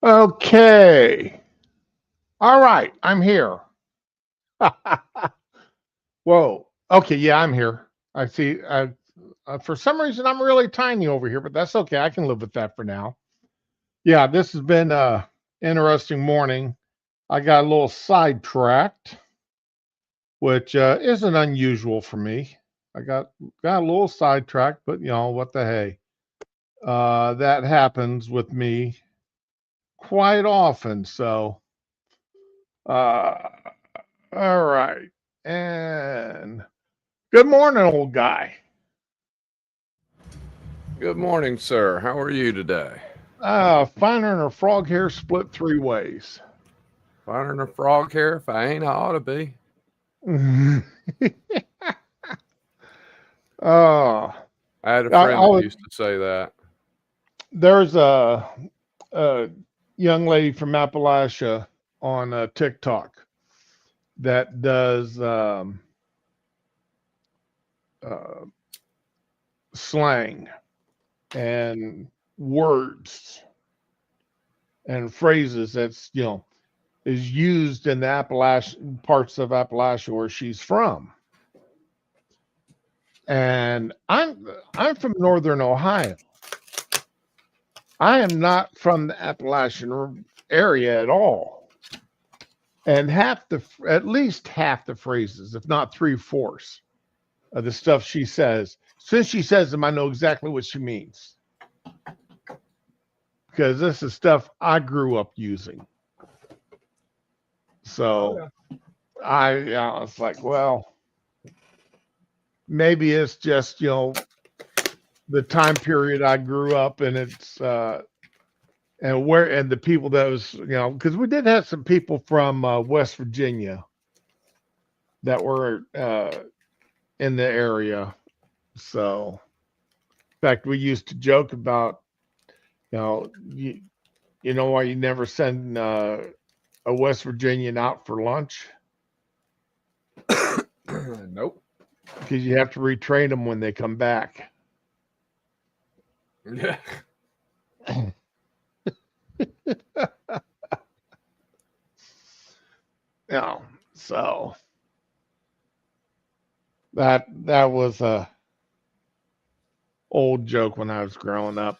Okay. All right. I'm here. Whoa. Okay. Yeah, I'm here. I see. For some reason, I'm really tiny over here, but that's okay. I can live with that for now. Yeah, this has been a interesting morning. I got a little sidetracked, which isn't unusual for me. I got a little sidetracked, but what the hey. That happens with me quite often. So, uh, all right. And good morning, old guy. Good morning, sir. How are you today? Finer than a frog hair split three ways. Finer than a frog hair. If I ain't, I ought to be. Oh, I had a I friend that was used to say that. there's a young lady from Appalachia on TikTok that does uh, slang and words and phrases that's is used in the Appalachian parts of Appalachia where she's from. And I'm from northern Ohio. I am not from the Appalachian area at all. And at least half the phrases, if not three-fourths of the stuff she says, since she says them, I know exactly what she means because this is stuff I grew up using. So I was like, well, maybe it's just the time period I grew up, and it's and the people that was because we did have some people from West Virginia that were in the area. So, in fact, we used to joke about you know you, you know why you never send a West Virginian out for lunch Nope. because you have to retrain them when they come back. Yeah. So that was a old joke when I was growing up.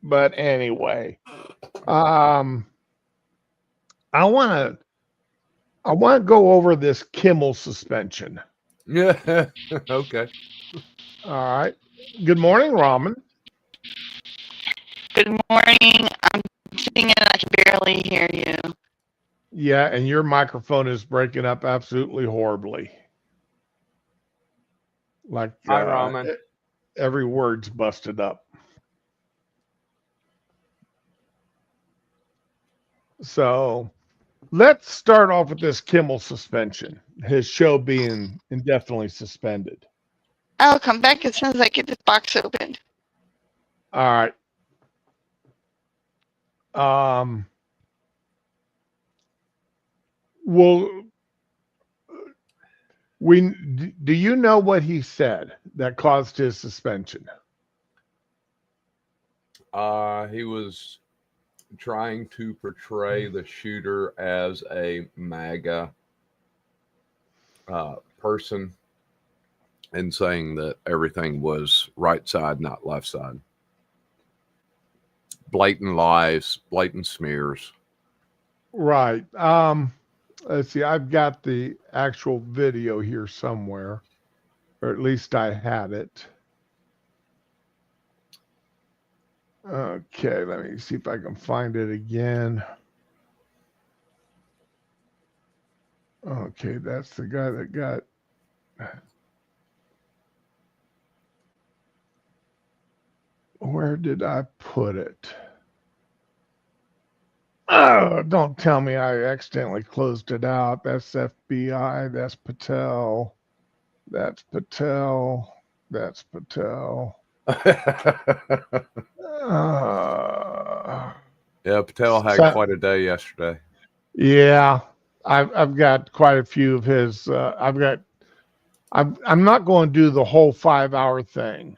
But anyway, um, I want to go over this Kimmel suspension. Yeah. Okay. All right. Good morning, Ramen. Good morning. I'm singing and I can barely hear you. Yeah, and your microphone is breaking up absolutely horribly. Like Hi, Ramen. every word's busted up. So let's start off with this Kimmel suspension, his show being indefinitely suspended. I'll come back as soon as I get this box opened. All right. Um, well, do you know what he said that caused his suspension? He was trying to portray the shooter as a MAGA person and saying that everything was right side, not left side. Blatant lies, blatant smears. Right. Let's see. I've got the actual video here somewhere, or at least I had it. Okay, let me see if I can find it again. Okay, that's the guy that got. Where did I put it? Oh, don't tell me I accidentally closed it out. That's FBI. That's Patel. That's Patel. That's Patel. Yeah, Patel had So, quite a day yesterday. yeah, I've got quite a few of his. I'm not going to do the whole 5 hour thing.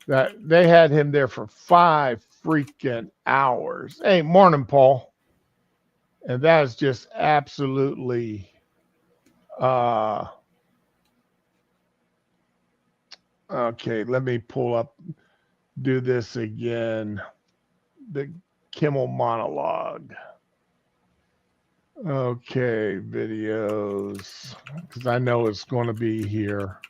That they had him there for five freaking hours. Hey, morning, Paul. And that is just absolutely okay, let me do this again. The Kimmel monologue. Okay, videos, because I know it's going to be here.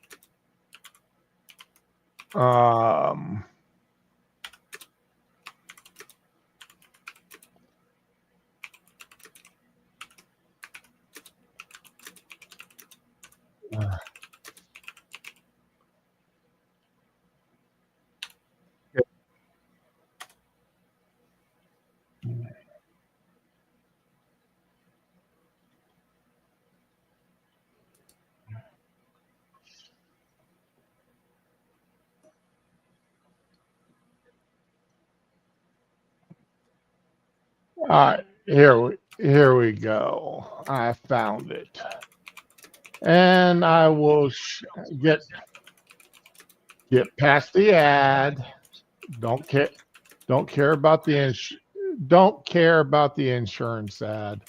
All right, here we go. I found it, and I will get past the ad. Don't care about the don't care about the insurance ad.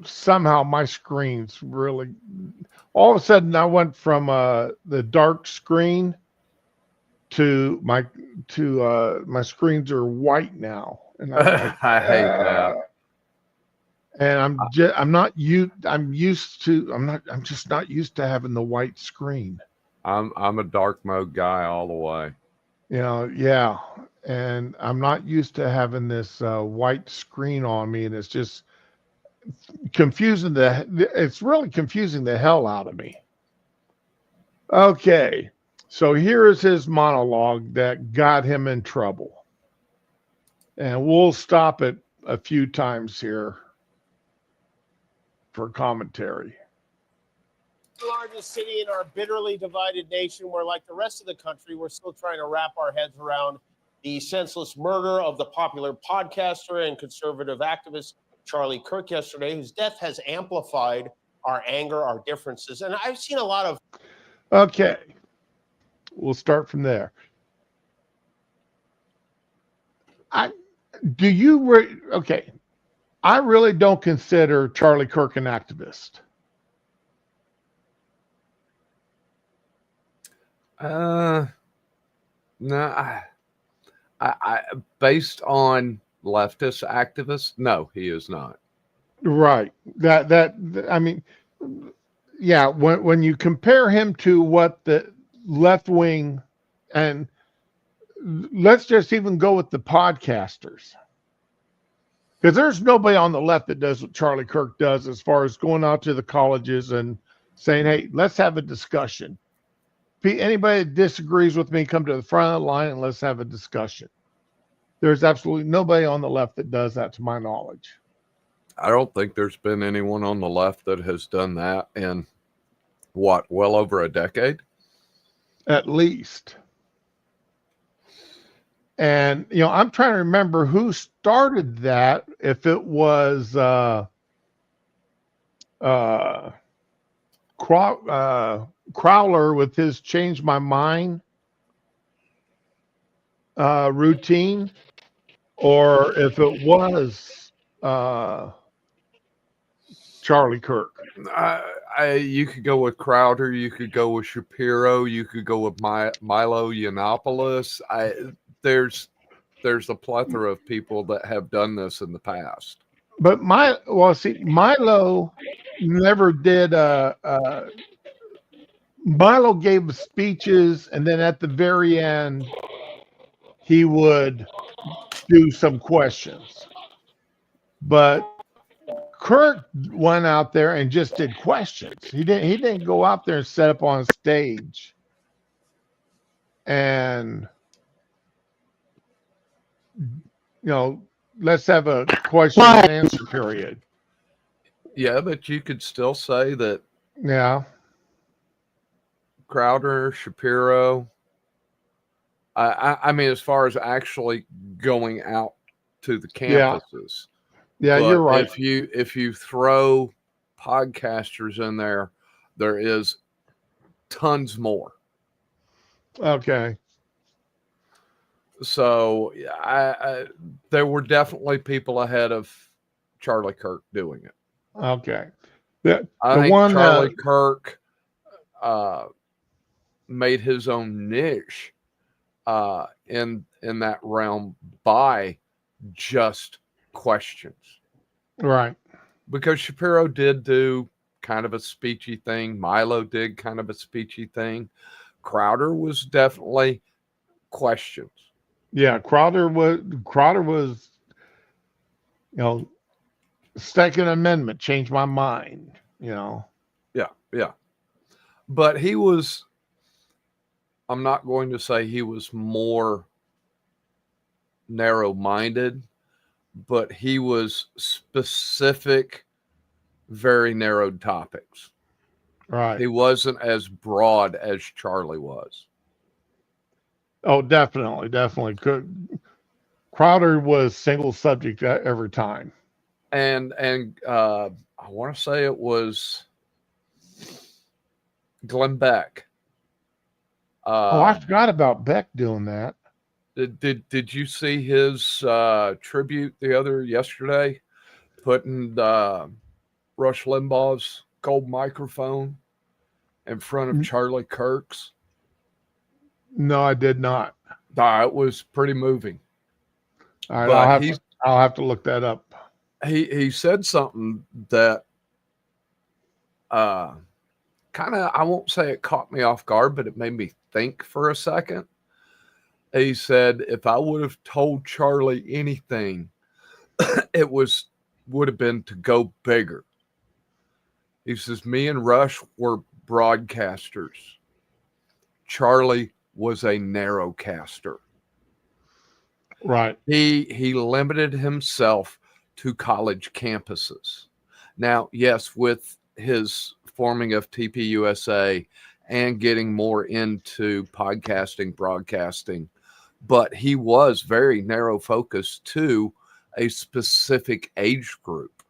Somehow my screen's really, all of a sudden I went from the dark screen to my screens are white now, and I'm like, I hate that. And I'm just not used to having the white screen. I'm a dark mode guy all the way. Yeah, and I'm not used to having this white screen on me, and it's just confusing it's really confusing the hell out of me. Okay, so here is his monologue that got him in trouble, and we'll stop it a few times here for commentary. The largest city in our bitterly divided nation, where, like the rest of the country, we're still trying to wrap our heads around the senseless murder of the popular podcaster and conservative activist Charlie Kirk yesterday, whose death has amplified our anger, our differences. And I've seen a lot of... Okay, we'll start from there. I really don't consider Charlie Kirk an activist. No, I based on leftist activists, no, he is not. Right. I mean, yeah, when you compare him to what the left wing, and let's just even go with the podcasters, because there's nobody on the left that does what Charlie Kirk does as far as going out to the colleges and saying, hey, let's have a discussion. Anybody that disagrees with me, come to the front of the line and let's have a discussion. There's absolutely nobody on the left that does that, to my knowledge. I don't think there's been anyone on the left that has done that in well over a decade? At least. And, I'm trying to remember who started that, if it was Crowler with his Change My Mind routine, or if it was Charlie Kirk. You could go with Crowder, you could go with Shapiro, you could go with Milo Yiannopoulos. There's a plethora of people that have done this in the past. But Milo never did. Milo gave speeches, and then at the very end, he would do some questions. But Kirk went out there and just did questions. He didn't go out there and set up on stage and let's have a question and answer period. Yeah, but you could still say that. Yeah. Crowder, Shapiro. I mean, as far as actually going out to the campuses. Yeah, you're right. If you throw podcasters in there, there is tons more. Okay. So there were definitely people ahead of Charlie Kirk doing it. Okay. The I the think one Charlie Kirk made his own niche in that realm by just questions, right. because Shapiro did do kind of a speechy thing. Milo did kind of a speechy thing. Crowder was definitely questions. Yeah, Crowder was, Second Amendment changed my mind. Yeah. But he was, I'm not going to say he was more narrow minded, but he was specific, very narrowed topics. Right. He wasn't as broad as Charlie was. Oh, definitely. Crowder was single subject every time. And I want to say it was Glenn Beck. Oh, I forgot about Beck doing that. Did you see his tribute yesterday, putting Rush Limbaugh's gold microphone in front of Charlie Kirk's? No, I did not. It was pretty moving. All right, But I'll have to look that up. he said something that kind of, I won't say it caught me off guard, but it made me think for a second. He said, if I would have told Charlie anything, it would have been to go bigger. He says, me and Rush were broadcasters. Charlie was a narrowcaster. Right. He limited himself to college campuses. Now, yes, with his forming of TPUSA and getting more into podcasting, broadcasting, but he was very narrow focused to a specific age group.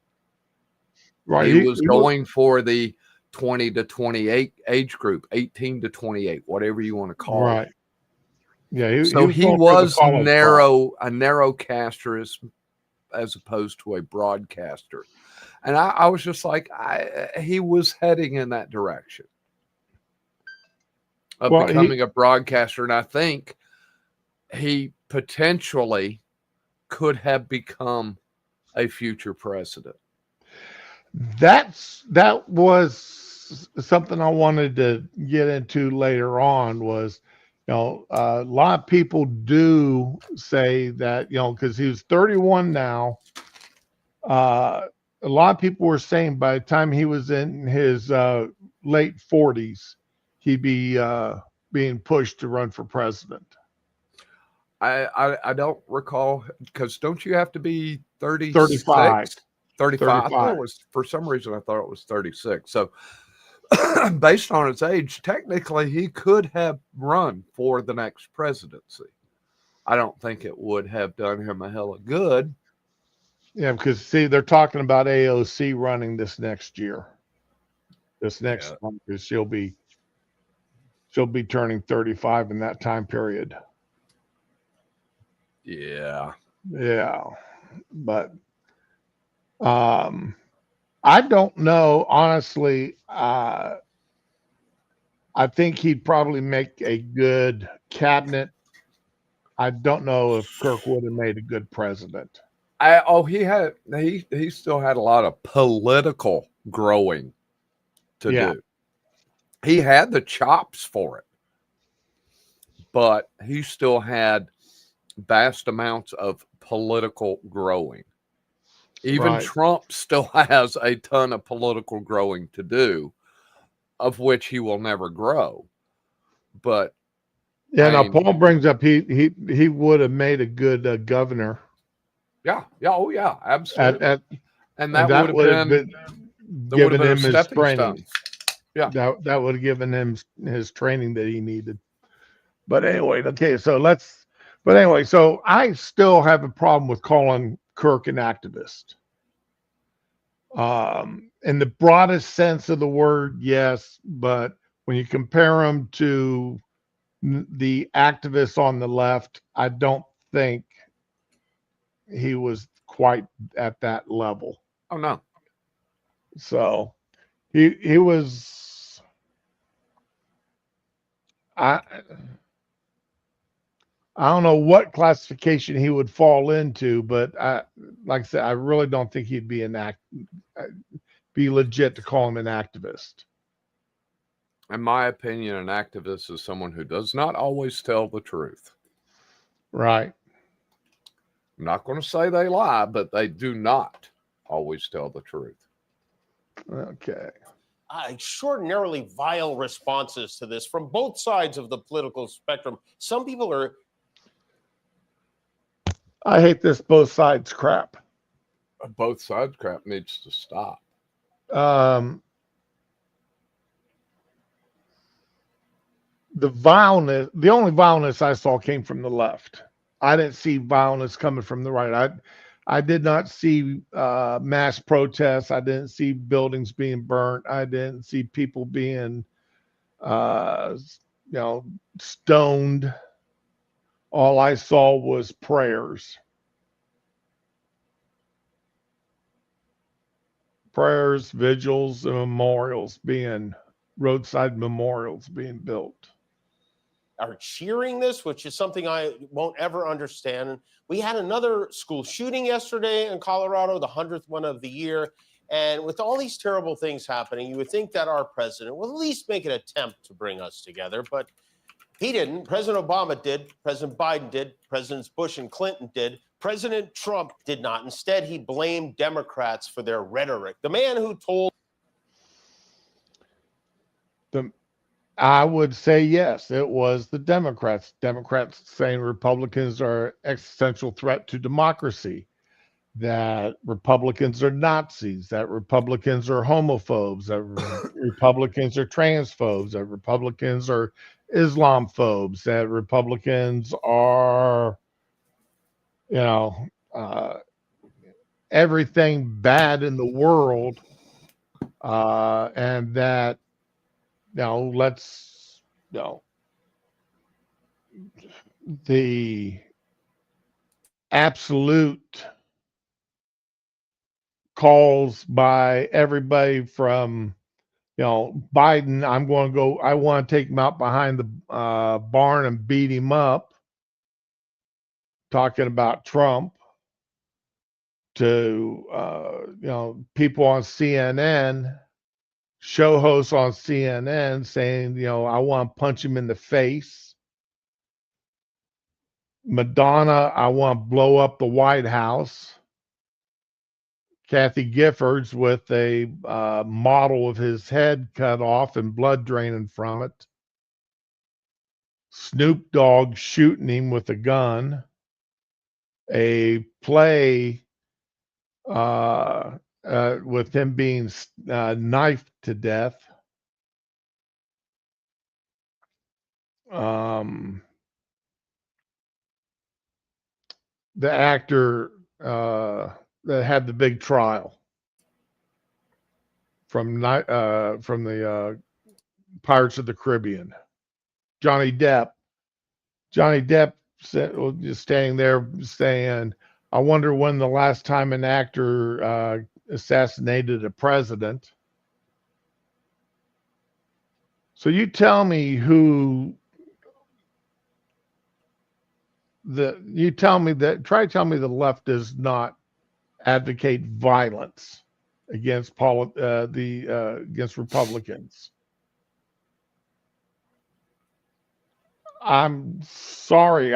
Right. He was going for the 20 to 28 age group, 18 to 28, whatever you want to call right. it. Yeah. So he going for the was college crowd. a narrowcaster as opposed to a broadcaster. And I was just like, he was heading in that direction of becoming a broadcaster. And I think he potentially could have become a future president. That was something I wanted to get into later on. Was a lot of people do say that because he was 31 now. A lot of people were saying by the time he was in his late 40s, he'd be being pushed to run for president. I don't recall, because don't you have to be 35. 35. I thought it was, for some reason, I thought it was 36. So based on his age, technically he could have run for the next presidency. I don't think it would have done him a hell of good. Yeah, because see, they're talking about AOC running this next year. This next month, because she'll be turning 35 in that time period. Yeah. Yeah. But I don't know, honestly. I think he'd probably make a good cabinet. I don't know if Kirk would have made a good president. He still had a lot of political growing to do. He had the chops for it, but he still had vast amounts of political growing. Even Trump still has a ton of political growing to do, of which he will never grow. But now Paul brings up he would have made a good governor. Yeah, absolutely. And that would have been given him his training. Stone. Yeah, that would have given him his training that he needed. But anyway, okay, so so I still have a problem with calling Kirk an activist. In the broadest sense of the word, yes, but when you compare him to the activists on the left, I don't think he was quite at that level. Oh no. So he was. I I don't know what classification he would fall into, but like I said, I really don't think he'd be be legit to call him an activist. In my opinion, an activist is someone who does not always tell the truth. Right. I'm not going to say they lie, but they do not always tell the truth. Okay. Extraordinarily vile responses to this from both sides of the political spectrum. Some people are. I hate this both sides crap. Both sides crap needs to stop. The vileness, the only vileness I saw came from the left. I didn't see violence coming from the right. I did not see mass protests. I didn't see buildings being burnt. I didn't see people being, stoned. All I saw was prayers. Prayers, vigils, and roadside memorials being built. Are cheering this, which is something I won't ever understand. We had another school shooting yesterday in Colorado, the 100th one of the year. And with all these terrible things happening, you would think that our president will at least make an attempt to bring us together. But he didn't. President Obama did. President Biden did. Presidents Bush and Clinton did. President Trump did not. Instead, he blamed Democrats for their rhetoric. The man who told. I would say yes, it was the Democrats. Democrats saying Republicans are an existential threat to democracy, that Republicans are Nazis, that Republicans are homophobes, that Republicans are transphobes, that Republicans are Islamophobes, that Republicans are, everything bad in the world, and that, the absolute calls by everybody from, Biden, I want to take him out behind the barn and beat him up, talking about Trump, to, people on CNN, show hosts on CNN saying, I want to punch him in the face. Madonna, I want to blow up the White House. Kathy Giffords with a model of his head cut off and blood draining from it. Snoop Dogg shooting him with a gun. A play with him being knifed to death. The actor that had the big trial from the Pirates of the Caribbean, Johnny Depp. Johnny Depp just standing there saying, I wonder when the last time an actor assassinated a president. So you tell me try to tell me the left does not advocate violence against against Republicans. I'm sorry,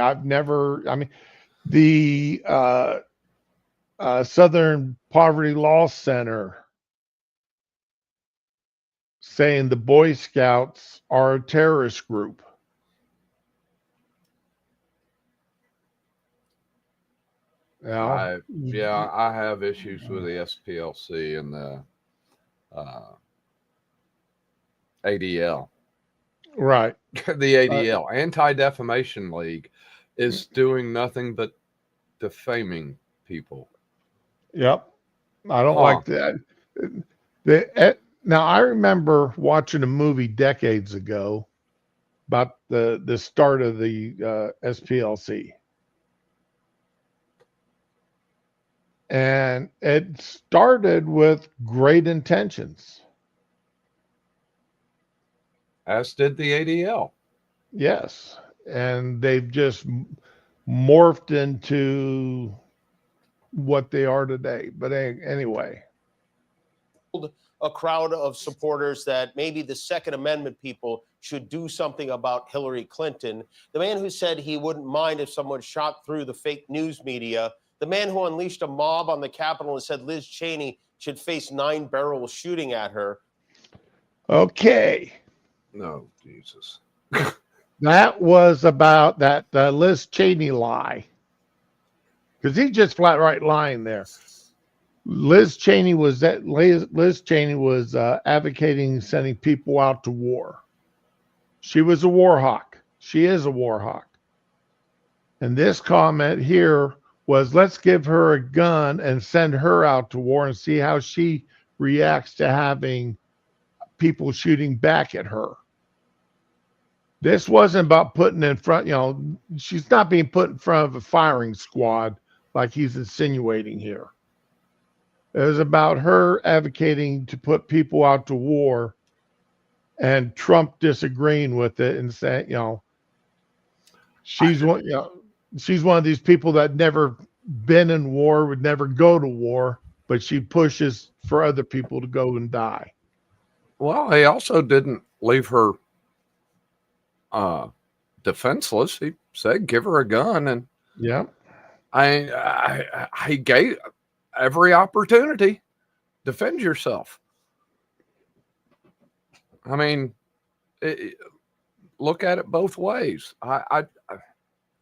the Southern Poverty Law Center saying the Boy Scouts are a terrorist group. I have issues with the SPLC and the ADL. Right. The ADL, Anti-Defamation League, is doing nothing but defaming people. Yep. I don't like that. Now, I remember watching a movie decades ago about the start of the SPLC. And it started with great intentions. As did the ADL. Yes. And they've just morphed into what they are today. But anyway. A crowd of supporters that maybe the Second Amendment people should do something about Hillary Clinton. The man who said he wouldn't mind if someone shot through the fake news media. The man who unleashed a mob on the Capitol and said Liz Cheney should face 9 barrels shooting at her. Okay. No, Jesus. That was about that Liz Cheney lie. Because he's just flat right lying there. Liz Cheney was advocating sending people out to war. She was a war hawk. She is a war hawk. And this comment here was, let's give her a gun and send her out to war and see how she reacts to having people shooting back at her. This wasn't about putting in front, she's not being put in front of a firing squad like he's insinuating here. It was about her advocating to put people out to war and Trump disagreeing with it and saying, she's one of these people that never been in war, would never go to war, but she pushes for other people to go and die. Well, he also didn't leave her defenseless. He said, give her a gun. And yeah, he gave every opportunity. Defend yourself. I mean, look at it both ways. I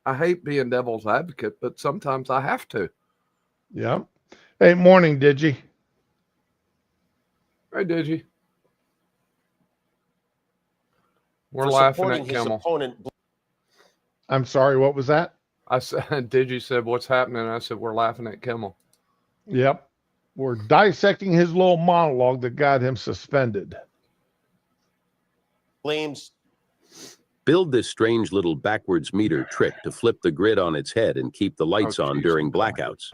hate being devil's advocate, but sometimes I have to. Yeah. Hey, morning, Digi. Hey, Digi. We're For laughing supporting at his Kimmel. opponent. I'm sorry, what was that? I said, Digi said, what's happening? I said, we're laughing at Kimmel. Yep. We're dissecting his little monologue that got him suspended. Blames Build this strange little backwards meter trick to flip the grid on its head and keep the lights on during blackouts.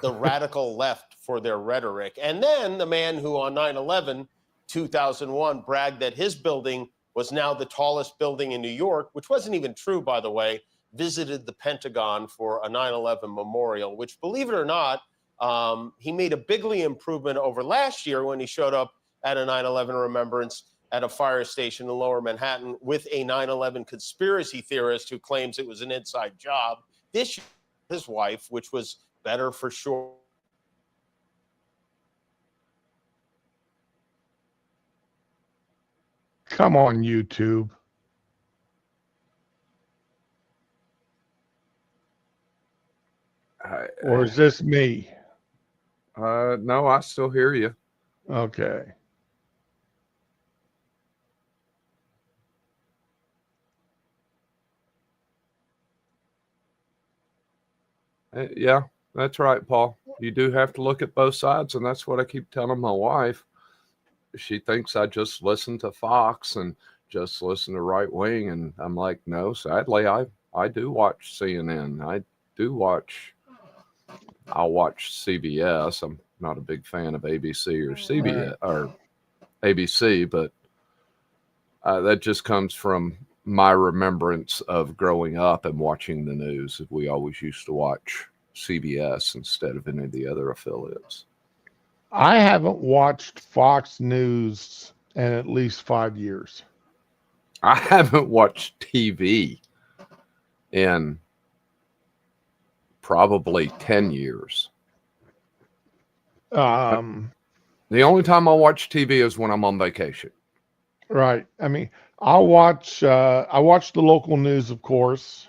the radical left for their rhetoric. And then the man who on 9/11, 2001, bragged that his building was now the tallest building in New York, which wasn't even true, by the way, visited the Pentagon for a 9/11 memorial, which, believe it or not, he made a bigly improvement over last year when he showed up at a 9/11 remembrance at a fire station in Lower Manhattan with a 9/11 conspiracy theorist who claims it was an inside job. This year, his wife, which was better for sure. Come on, YouTube. Or is this me? No, I still hear you. Okay. Yeah, that's right, Paul. You do have to look at both sides, and that's what I keep telling my wife. She thinks I just listen to Fox and just listen to right wing, and I'm like, no, sadly, I do watch CNN. I'll watch CBS. I'm not a big fan of ABC or CBS or ABC, but that just comes from my remembrance of growing up and watching the news. We always used to watch CBS instead of any of the other affiliates. I haven't watched Fox News in at least 5 years. I haven't watched TV in probably 10 years. The only time I watch TV is when I'm on vacation. Right. I mean, I watch the local news, of course.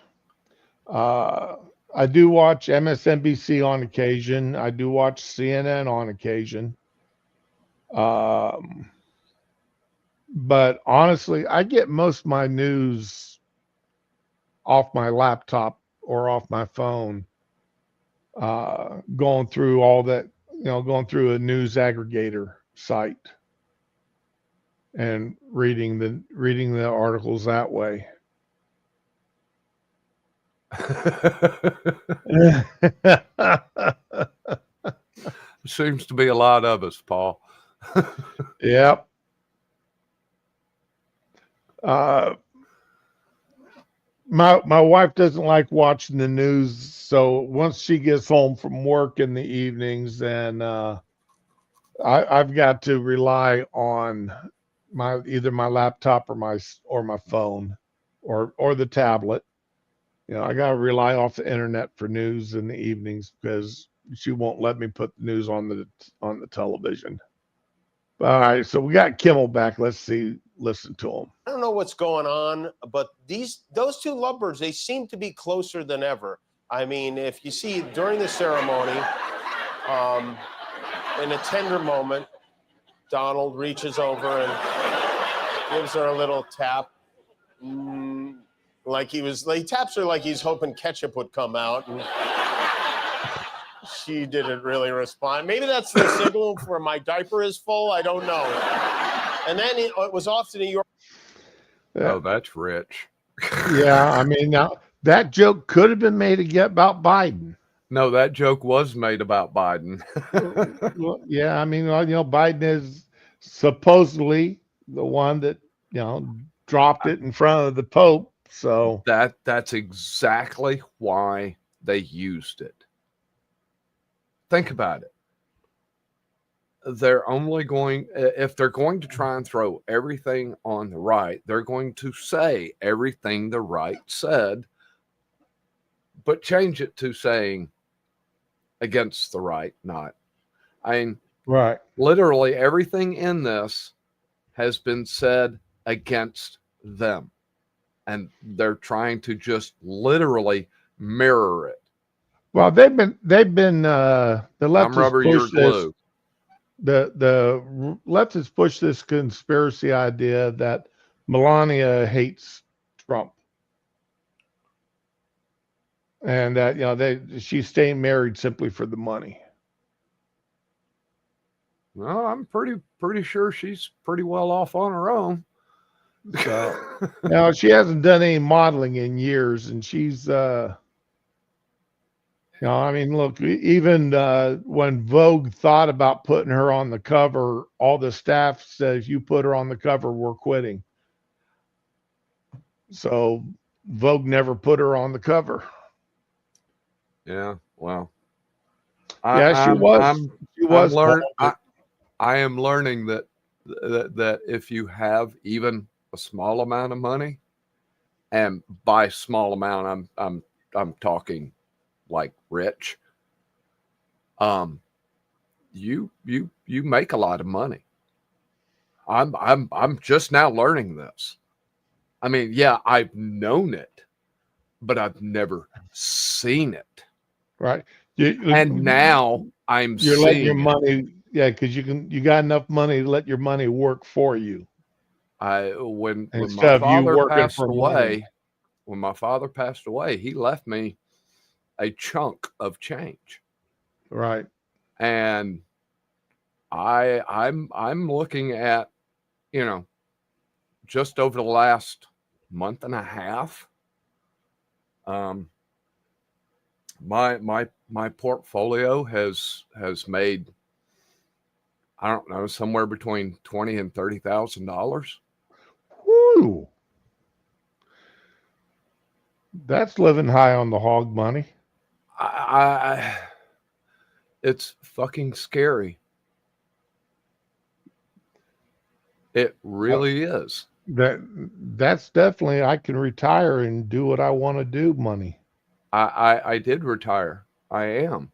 I do watch MSNBC on occasion. I do watch CNN on occasion. But honestly, I get most of my news off my laptop or off my phone, going through all that, going through a news aggregator site. and reading the articles that way. Seems to be a lot of us, Paul. Yep. My wife doesn't like watching the news, so once she gets home from work in the evenings, then I've got to rely on either my laptop or my phone or the tablet. I got to rely off the internet for news in the evenings because she won't let me put the news on the television. All right, so we got Kimmel back. Listen to him. I don't know what's going on, but those two lovebirds, they seem to be closer than ever. I mean, if you see during the ceremony, in a tender moment, Donald reaches over and gives her a little tap. He taps her like he's hoping ketchup would come out. And she didn't really respond. Maybe that's the signal for my diaper is full. I don't know. And then it was off to New York. Oh, that's rich. Yeah, I mean, now that joke could have been made about Biden. No, that joke was made about Biden. Well, yeah, I mean, Biden is supposedly the one that dropped it in front of the Pope. So that's exactly why they used it. Think about it. They're only going, if they're going to try and throw everything on the right, they're going to say everything the right said, but change it to saying against the right, not. I mean, right. Literally everything in this has been said against them. And they're trying to just literally mirror it. Well, they've been the leftists I'm rubber, you're push this. glue. The leftists push this conspiracy idea that Melania hates Trump, and that she's staying married simply for the money. Well, I'm pretty sure she's pretty well off on her own. So now she hasn't done any modeling in years, and she's I mean, look, even when Vogue thought about putting her on the cover, all the staff says, "You put her on the cover, we're quitting." So Vogue never put her on the cover. Yeah, well, She was. I am learning that if you have even a small amount of money, and by small amount, I'm talking like rich, you make a lot of money. I'm just now learning this. I mean, yeah, I've known it, but I've never seen it. Right. And now you're letting your money, because you got enough money to let your money work for you. When my father passed away, he left me a chunk of change. Right. And I'm looking at, just over the last month and a half, my portfolio has made, I don't know, somewhere between $20,000 and $30,000. Woo! That's living high on the hog money. It's fucking scary. It really is. That's definitely, I can retire and do what I want to do money. I did retire. I am.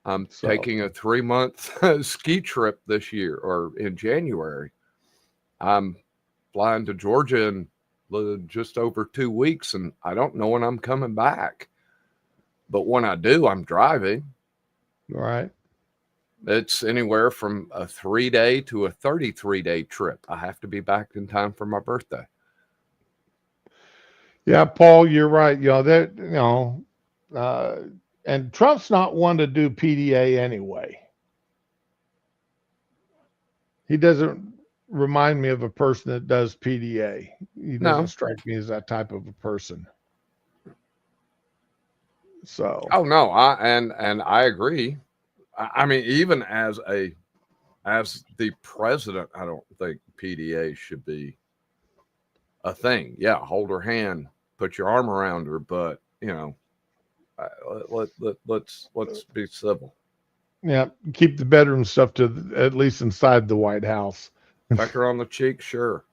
I'm taking a 3-month ski trip this year, or in January. I'm flying to Georgia in just over 2 weeks, and I don't know when I'm coming back. But when I do, I'm driving. Right. It's anywhere from a 3-day to a 33-day trip. I have to be back in time for my birthday. Yeah, Paul, you're right. And Trump's not one to do PDA anyway. He doesn't remind me of a person that does PDA. He doesn't No. strike me as that type of a person. So. Oh no, I agree. I mean, even as the president, I don't think PDA should be a thing. Yeah, hold her hand, put your arm around her, but let's be civil. Yeah, keep the bedroom stuff to at least inside the White House. Peck her on the cheek, sure.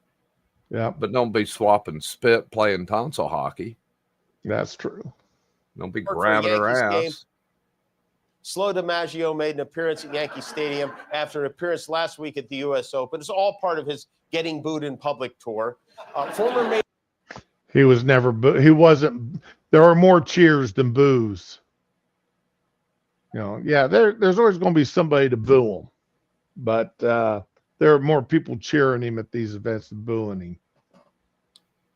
Yeah, But don't be swapping spit playing tonsil hockey. that's true. Don't be For a grabbing her Yankees ass. game. Slow DiMaggio made an appearance at Yankee Stadium after an appearance last week at the U.S. Open. It's all part of his getting booed in public tour. Former He was never. He wasn't. There are more cheers than boos. Yeah. There's always going to be somebody to boo him, but there are more people cheering him at these events than booing him.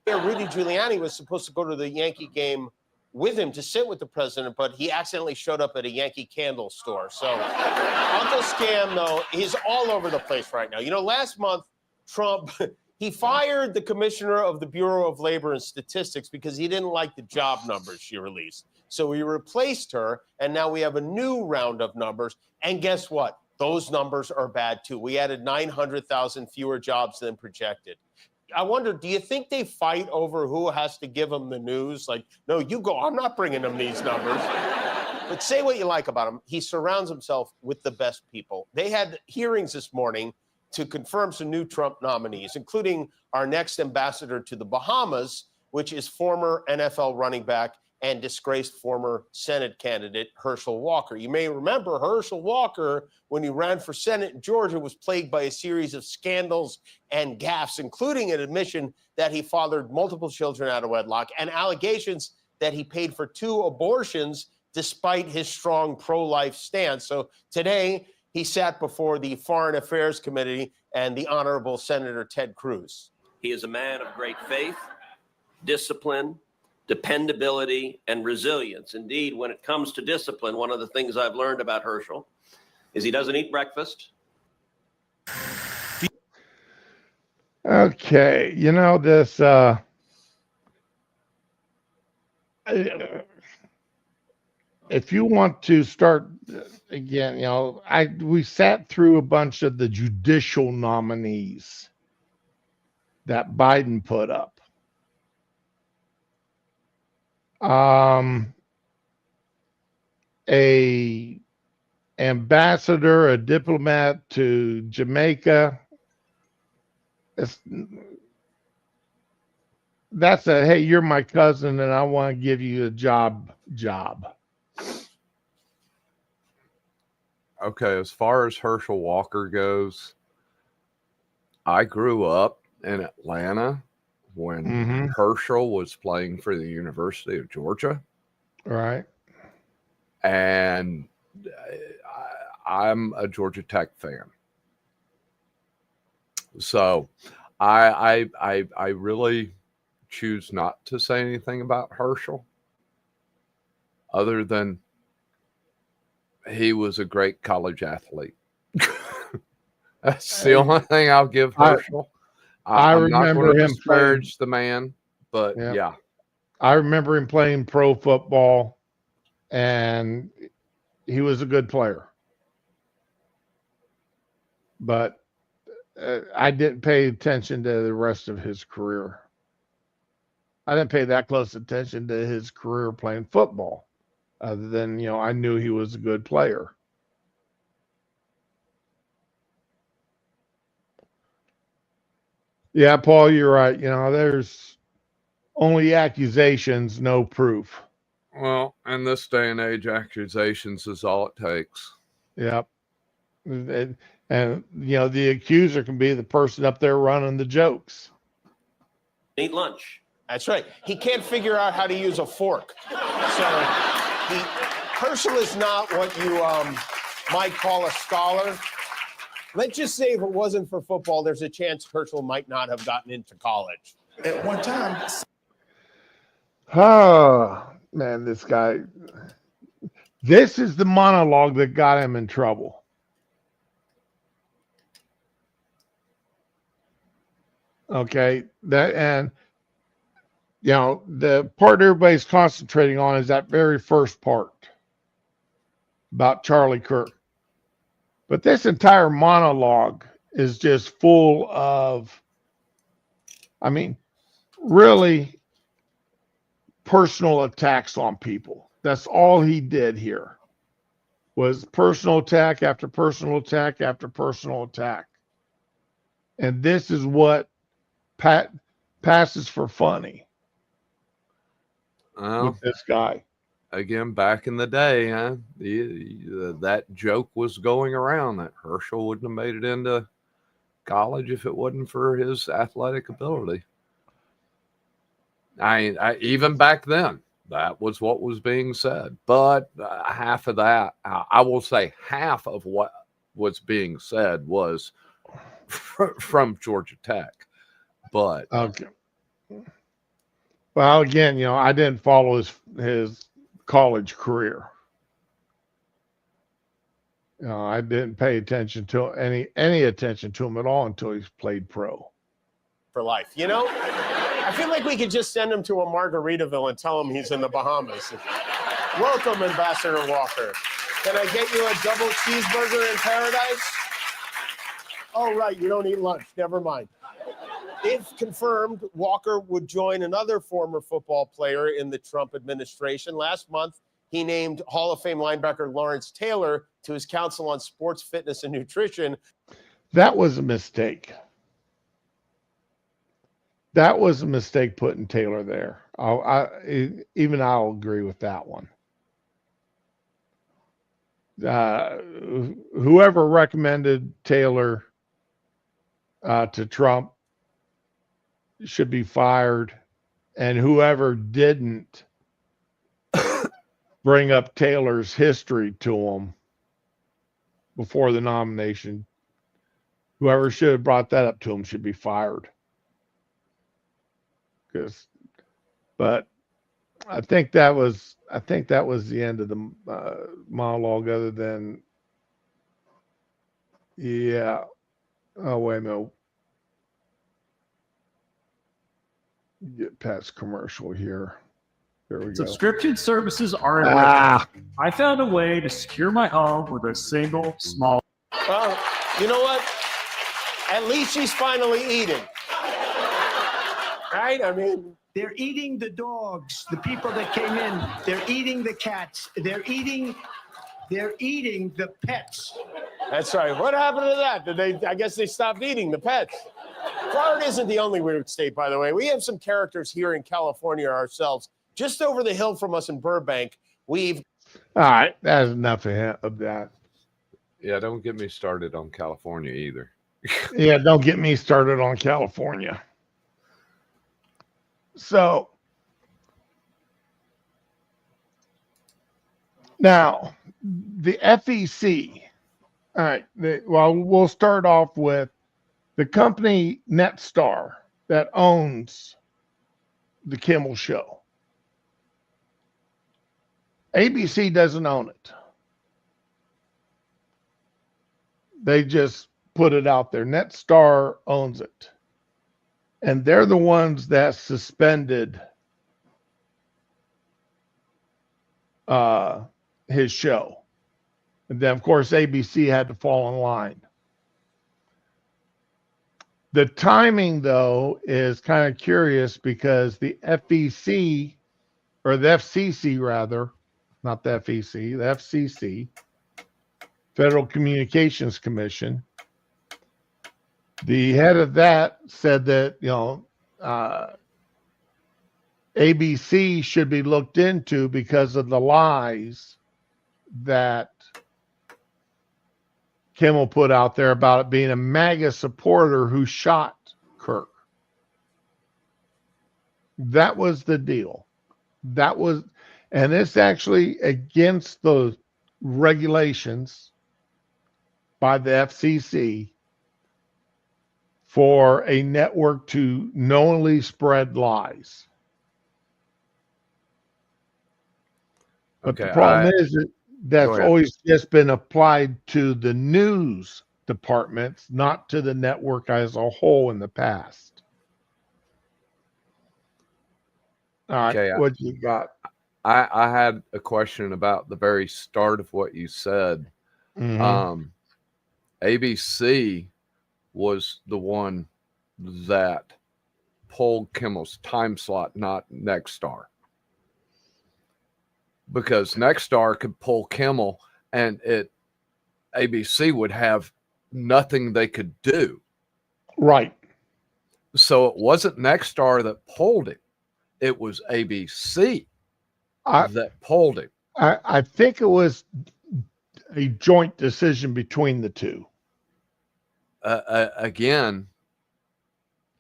Rudy Giuliani was supposed to go to the Yankee game with him to sit with the president, but he accidentally showed up at a Yankee candle store. So Uncle Scam, though, he's all over the place right now. Last month, Trump, he fired the commissioner of the Bureau of Labor and Statistics because he didn't like the job numbers she released. So he replaced her, and now we have a new round of numbers. And guess what? Those numbers are bad, too. We added 900,000 fewer jobs than projected. I wonder, do you think they fight over who has to give them the news? Like, no, you go. I'm not bringing them these numbers. But say what you like about him. He surrounds himself with the best people. They had hearings this morning to confirm some new Trump nominees, including our next ambassador to the Bahamas, which is former NFL running back and disgraced former Senate candidate Herschel Walker. You may remember Herschel Walker, when he ran for Senate in Georgia, was plagued by a series of scandals and gaffes, including an admission that he fathered multiple children out of wedlock and allegations that he paid for 2 abortions despite his strong pro-life stance. So today, he sat before the Foreign Affairs Committee and the Honorable Senator Ted Cruz. He is a man of great faith, discipline, dependability, and resilience. Indeed, when it comes to discipline, one of the things I've learned about Herschel is he doesn't eat breakfast. Okay, this if you want to start again, we sat through a bunch of the judicial nominees that Biden put up. A ambassador, a diplomat to Jamaica. That's a, hey, you're my cousin and I want to give you a job. Okay, as far as Herschel Walker goes, I grew up in Atlanta when Herschel was playing for the University of Georgia. Right. And I'm a Georgia Tech fan. So I really choose not to say anything about Herschel other than he was a great college athlete. That's the only thing I'll give Herschel. I'm not going to disparage the man, but yeah. I remember him playing pro football, and he was a good player. But I didn't pay attention to the rest of his career. I didn't pay that close attention to his career playing football, other than, I knew he was a good player. Yeah, Paul, you're right. There's only accusations, no proof. Well, in this day and age, accusations is all it takes. Yep. And the accuser can be the person up there running the jokes. Eat lunch. That's right. He can't figure out how to use a fork. So Herschel is not what you might call a scholar. Let's just say if it wasn't for football, there's a chance Herschel might not have gotten into college. At one time. Oh, man, this guy. This is the monologue that got him in trouble. Okay, and the part everybody's concentrating on is that very first part about Charlie Kirk. But this entire monologue is just full of, I mean, really personal attacks on people. That's all he did here, was personal attack after personal attack after personal attack. And this is what passes for funny with this guy. Again, back in the day, huh? That joke was going around that Herschel wouldn't have made it into college if it wasn't for his athletic ability. I even back then, that was what was being said. But half of that, I will say half of what was being said was from Georgia Tech. But okay. Well, again, I didn't follow his college career. I didn't pay attention to any attention to him at all until he's played pro. For life. I feel like we could just send him to a Margaritaville and tell him he's in the Bahamas. Welcome, Ambassador Walker. Can I get you a double cheeseburger in paradise? Oh, right, you don't eat lunch. Never mind. If confirmed, Walker would join another former football player in the Trump administration. Last month, he named Hall of Fame linebacker Lawrence Taylor to his Council on Sports, Fitness, and Nutrition. That was a mistake. That was a mistake putting Taylor there. I'll agree with that one. Whoever recommended Taylor to Trump should be fired, and whoever didn't bring up Taylor's history to him before the nomination, whoever should have brought that up to him should be fired. But I think that was the end of the monologue. Other than, yeah. Oh, wait a minute. Get past commercial here. There we go. Subscription services are a I found a way to secure my home with a single small. Well, you know what? At least she's finally eating. Right? I mean, they're eating the dogs, the people that came in. They're eating the cats. They're eating the pets. That's right. What happened to that? I guess they stopped eating the pets. Florida isn't the only weird state, by the way. We have some characters here in California ourselves. Just over the hill from us in Burbank, all right, that's enough of that. Yeah, don't get me started on California either. Yeah, don't get me started on California. So now the FEC. All right. We'll start off with the company Netstar that owns the Kimmel show. ABC doesn't own it. They just put it out there. Netstar owns it. And they're the ones that suspended his show. And then, of course, ABC had to fall in line. The timing, though, is kind of curious because the FEC, or the FCC, rather, not the FEC, the FCC, Federal Communications Commission, the head of that said that, ABC should be looked into because of the lies that Kimmel put out there about it being a MAGA supporter who shot Kirk. That was the deal. And it's actually against the regulations by the FCC for a network to knowingly spread lies. But the problem is that that's always just been applied to the news departments, not to the network as a whole in the past. All right. Okay, What you got? I had a question about the very start of what you said. Mhm. ABC was the one that pulled Kimmel's time slot, not Nexstar. Because Nexstar could pull Kimmel and ABC would have nothing they could do. Right. So it wasn't Nexstar that pulled him. It was ABC I, that pulled him. I think it was a joint decision between the two. Again,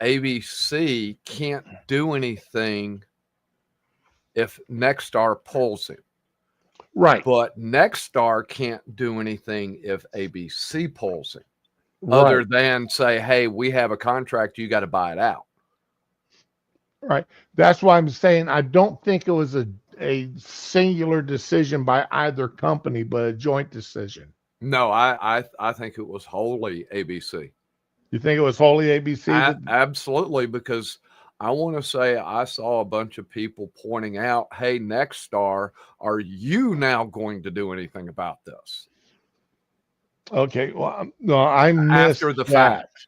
ABC can't do anything if Nexstar pulls him. Right. But Nexstar can't do anything if ABC pulls him. Right. Other than say, hey, we have a contract, you got to buy it out. Right. That's why I'm saying I don't think it was a singular decision by either company, but a joint decision. No, I think it was wholly ABC. You think it was wholly ABC? Absolutely, because I want to say I saw a bunch of people pointing out, hey, Nexstar, are you now going to do anything about this? Okay. Well, no, I missed After the that. fact.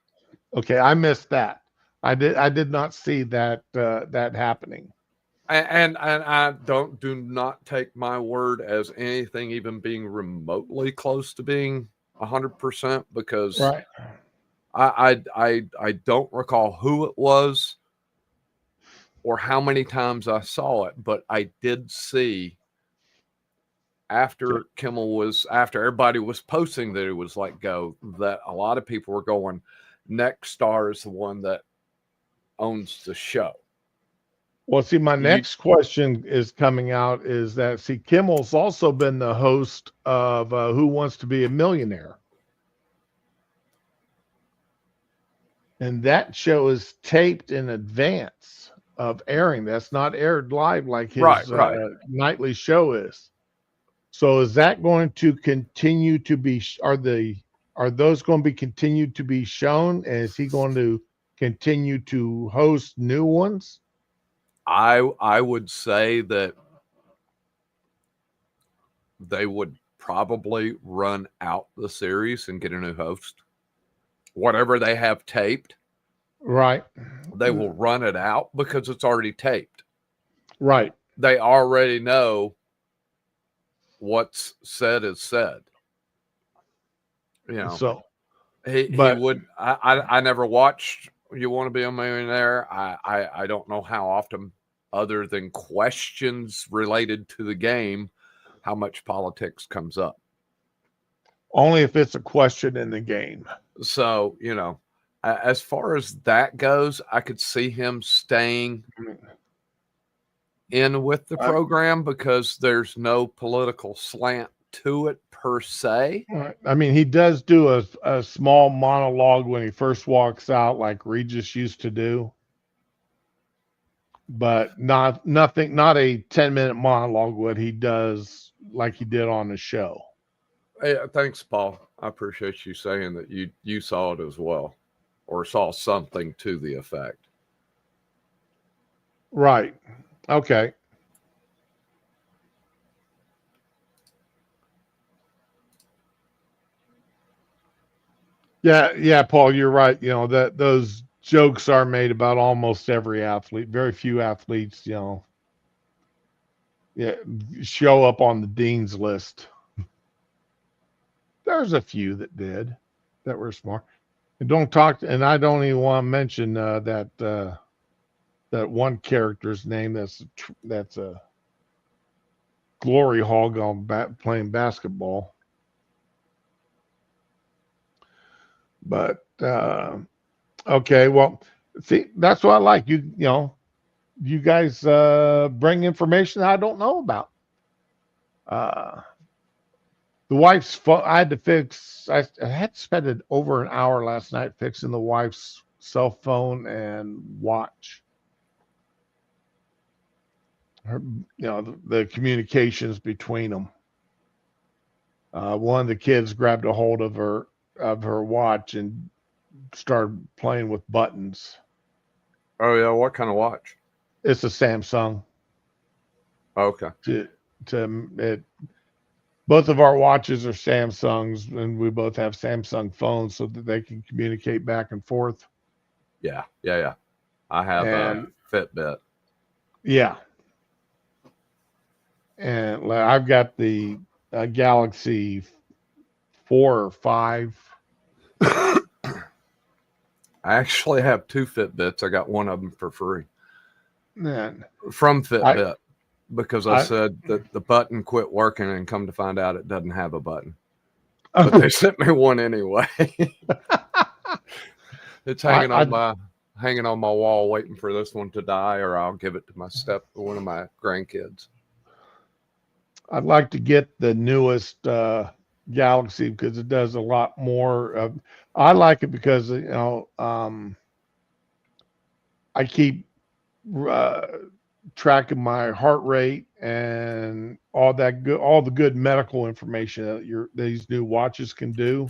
Okay, I missed that. I did not see that that happening. And I do not take my word as anything even being remotely close to being 100% because Right. I don't recall who it was or how many times I saw it, but I did see after everybody was posting that it was let go, that a lot of people were going, Nexstar is the one that owns the show. Well, see, my next question is coming out is that, see, Kimmel's also been the host of Who Wants to Be a Millionaire. And that show is taped in advance of airing. That's not aired live like his Right. nightly show is. So is that going to continue to be, are those going to be continued to be shown? And is he going to continue to host new ones? I would say that they would probably run out the series and get a new host. Whatever they have taped, Right. they will run it out because it's already taped. Right. They already know what's said is said. You know, So he would. I never watched You Want to Be a Millionaire. I don't know how often, other than questions related to the game, how much politics comes up. only if it's a question in the game. So, you know, as far as that goes, I could see him staying in with the program because there's no political slant to it per se. I mean, he does do a small monologue when he first walks out, like Regis used to do, but not a 10-minute monologue what he does like he did on the show. Hey, thanks, Paul. I appreciate you saying that you saw it as well, or saw something to the effect. Right. Okay. Yeah, Paul, you're right. You know, that those jokes are made about almost every athlete. Very few athletes, show up on the dean's list. There's a few that did, that were smart. And I don't even want to mention that one character's name that's a glory hog on playing basketball. But okay, well, see, that's what I like. You guys bring information I don't know about. The wife's phone, I had to spend over an hour last night fixing the wife's cell phone and watch. Her, the communications between them. One of the kids grabbed a hold of her watch and started playing with buttons. Oh yeah, what kind of watch? It's a Samsung. Okay. Both of our watches are Samsungs, and we both have Samsung phones so that they can communicate back and forth. Yeah. I have And a Fitbit. yeah, and I've got the Galaxy 4 or 5. I actually have 2 Fitbits. I got one of them for free Man, from Fitbit because I said that the button quit working, and come to find out it doesn't have a button. But they sent me one anyway. It's hanging on my wall, waiting for this one to die, or I'll give it to one of my grandkids. I'd like to get the newest Galaxy because it does a lot more. I like it because I keep track of my heart rate and all the good medical information that these new watches can do.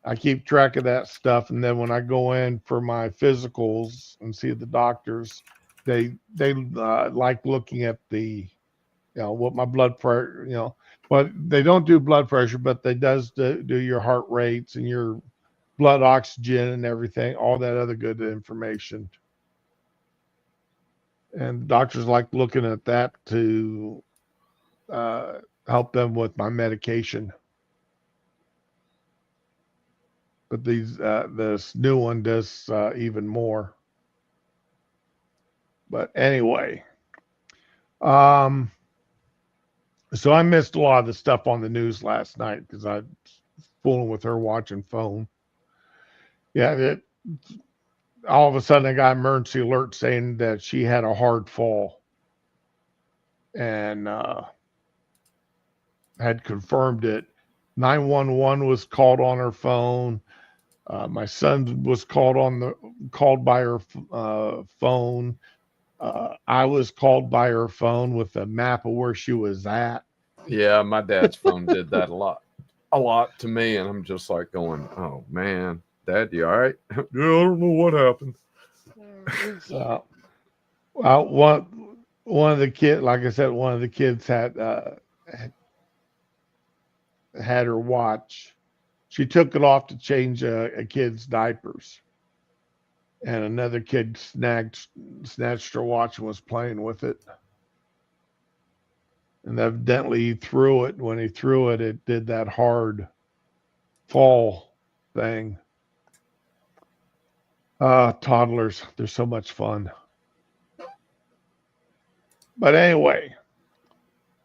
I keep track of that stuff, and then when I go in for my physicals and see the doctors, they like looking at the what my blood pressure, but they don't do blood pressure, but they do your heart rates and your blood oxygen and everything, all that other good information. And doctors like looking at that to help them with my medication. But this new one does even more. But anyway, so I missed a lot of the stuff on the news last night because I was fooling with her watching phone. Yeah, all of a sudden I got an emergency alert saying that she had a hard fall, and had confirmed it. 911 was called on her phone. My son was called by her phone. I was called by her phone with a map of where she was at. Yeah, my dad's phone did that a lot to me, and I'm just like going, "Oh man, Dad, you all right?" Yeah, I don't know what happened. Well, one of the kids, like I said, one of the kids had her watch. She took it off to change a kid's diapers, and another kid snatched her watch and was playing with it. And evidently he threw it. When he threw it, it did that hard fall thing. Toddlers, they're so much fun. But anyway,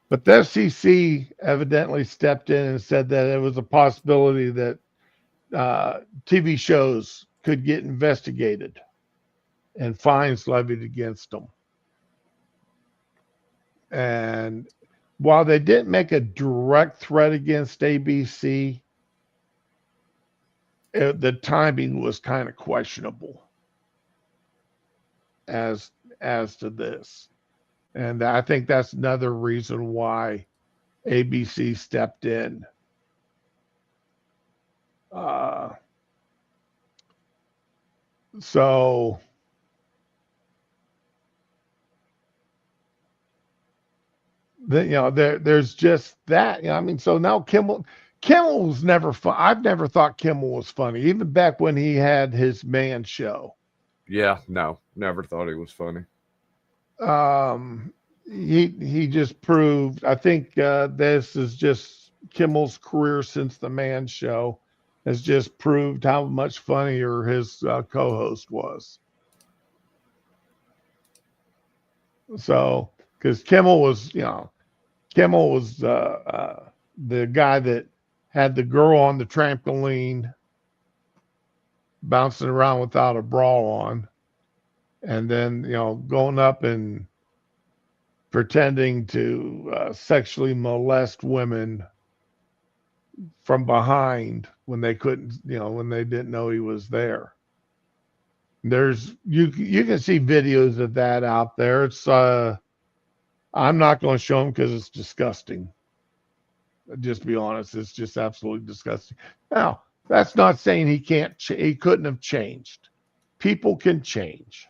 but the FCC evidently stepped in and said that it was a possibility that TV shows could get investigated and fines levied against them. And while they didn't make a direct threat against ABC, the timing was kind of questionable as to this. And I think that's another reason why ABC stepped in. So there's just that. I mean, so now Kimmel was never fun. I've never thought Kimmel was funny, even back when he had his man show. Yeah, no, never thought he was funny. He just proved. I think this is just Kimmel's career since the Man Show has just proved how much funnier his co-host was. So, because Kimmel was the guy that had the girl on the trampoline bouncing around without a bra on, and then going up and pretending to sexually molest women from behind when they couldn't, when they didn't know he was there. There's you can see videos of that out there. It's I'm not going to show them because it's disgusting. Just to be honest, it's just absolutely disgusting. Now, that's not saying he couldn't have changed. People can change.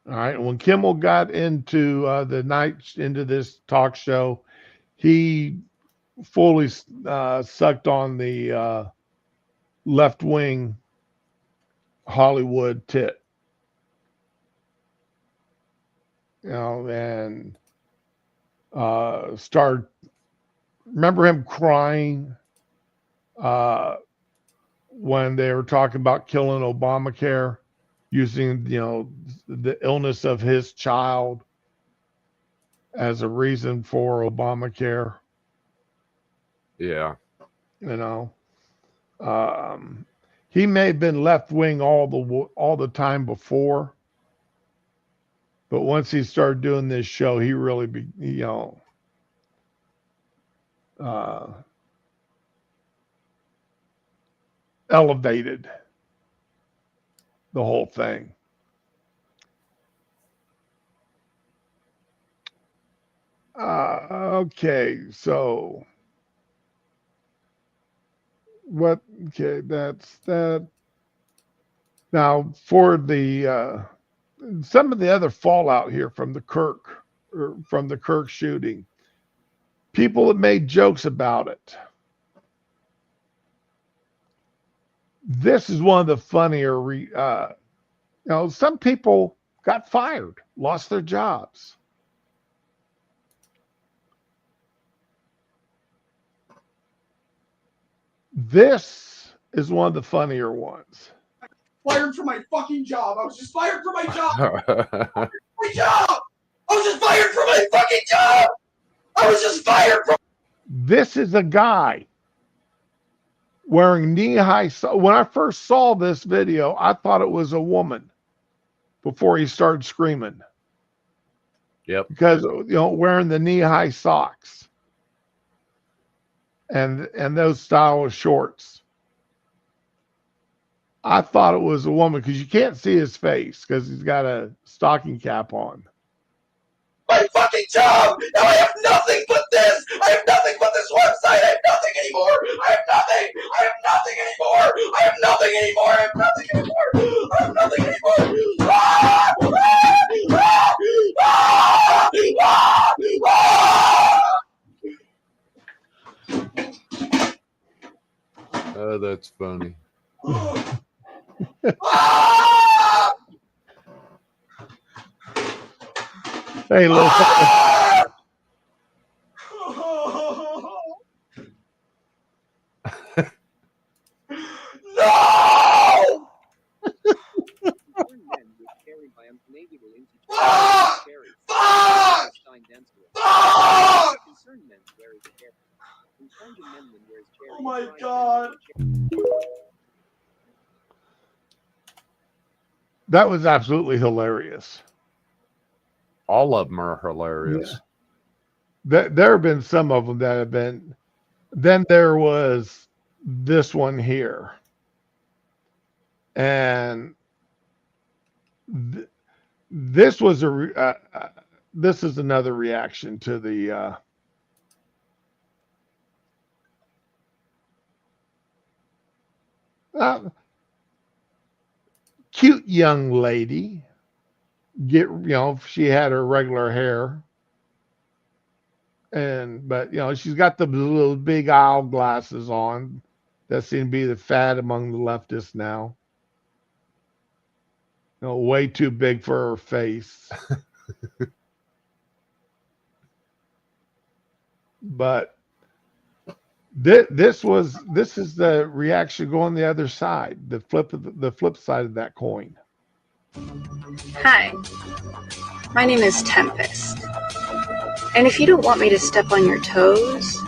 All right. When Kimmel got into into this talk show, he fully sucked on the left wing Hollywood tit. And started. Remember him crying when they were talking about killing Obamacare, using the illness of his child as a reason for Obamacare. Yeah. He may have been left wing all the time before, but once he started doing this show, he really elevated the whole thing. Okay, so what? Okay, that's that. Now for the some of the other fallout here from the Kirk shooting, people have made jokes about it. This is one of the funnier. Some people got fired, lost their jobs. This is one of the funnier ones. Fired from my fucking job. I was just fired from my job. My job. I was just fired from my fucking job. I was just fired from. This is a guy wearing knee-high. When I first saw this video, I thought it was a woman before he started screaming. Yep. Because wearing the knee-high socks and those style of shorts. I thought it was a woman because you can't see his face because he's got a stocking cap on. My fucking job. Now I have nothing but this. I have nothing but this website. I have nothing anymore. I have nothing. I have nothing anymore. I have nothing anymore. I have nothing anymore. I have nothing anymore. Ah! Ah! Ah! Ah! Ah! Oh, that's funny. Ah! Hey, little Ah! No! Ah! Fuck! Fuck! Oh my God. That was absolutely hilarious. All of them are hilarious. Yeah. There have been some of them that have been. Then there was this one here. And this was this is another reaction to the cute young lady. She had her regular hair, but she's got the little big owl glasses on that seem to be the fad among the leftists now. Way too big for her face. But this is the reaction going the other side, the flip side of that coin. Hi, my name is Tempest. And if you don't want me to step on your toes,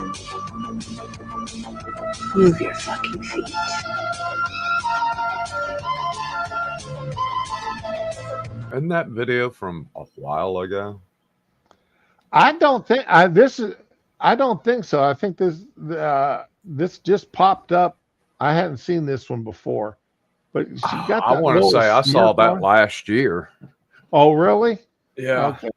move your fucking feet. Isn't that video from a while ago? I don't think so. I think this just popped up. I hadn't seen this one before, but she got that. I want to say I saw that last year. Oh, really? Yeah. Okay.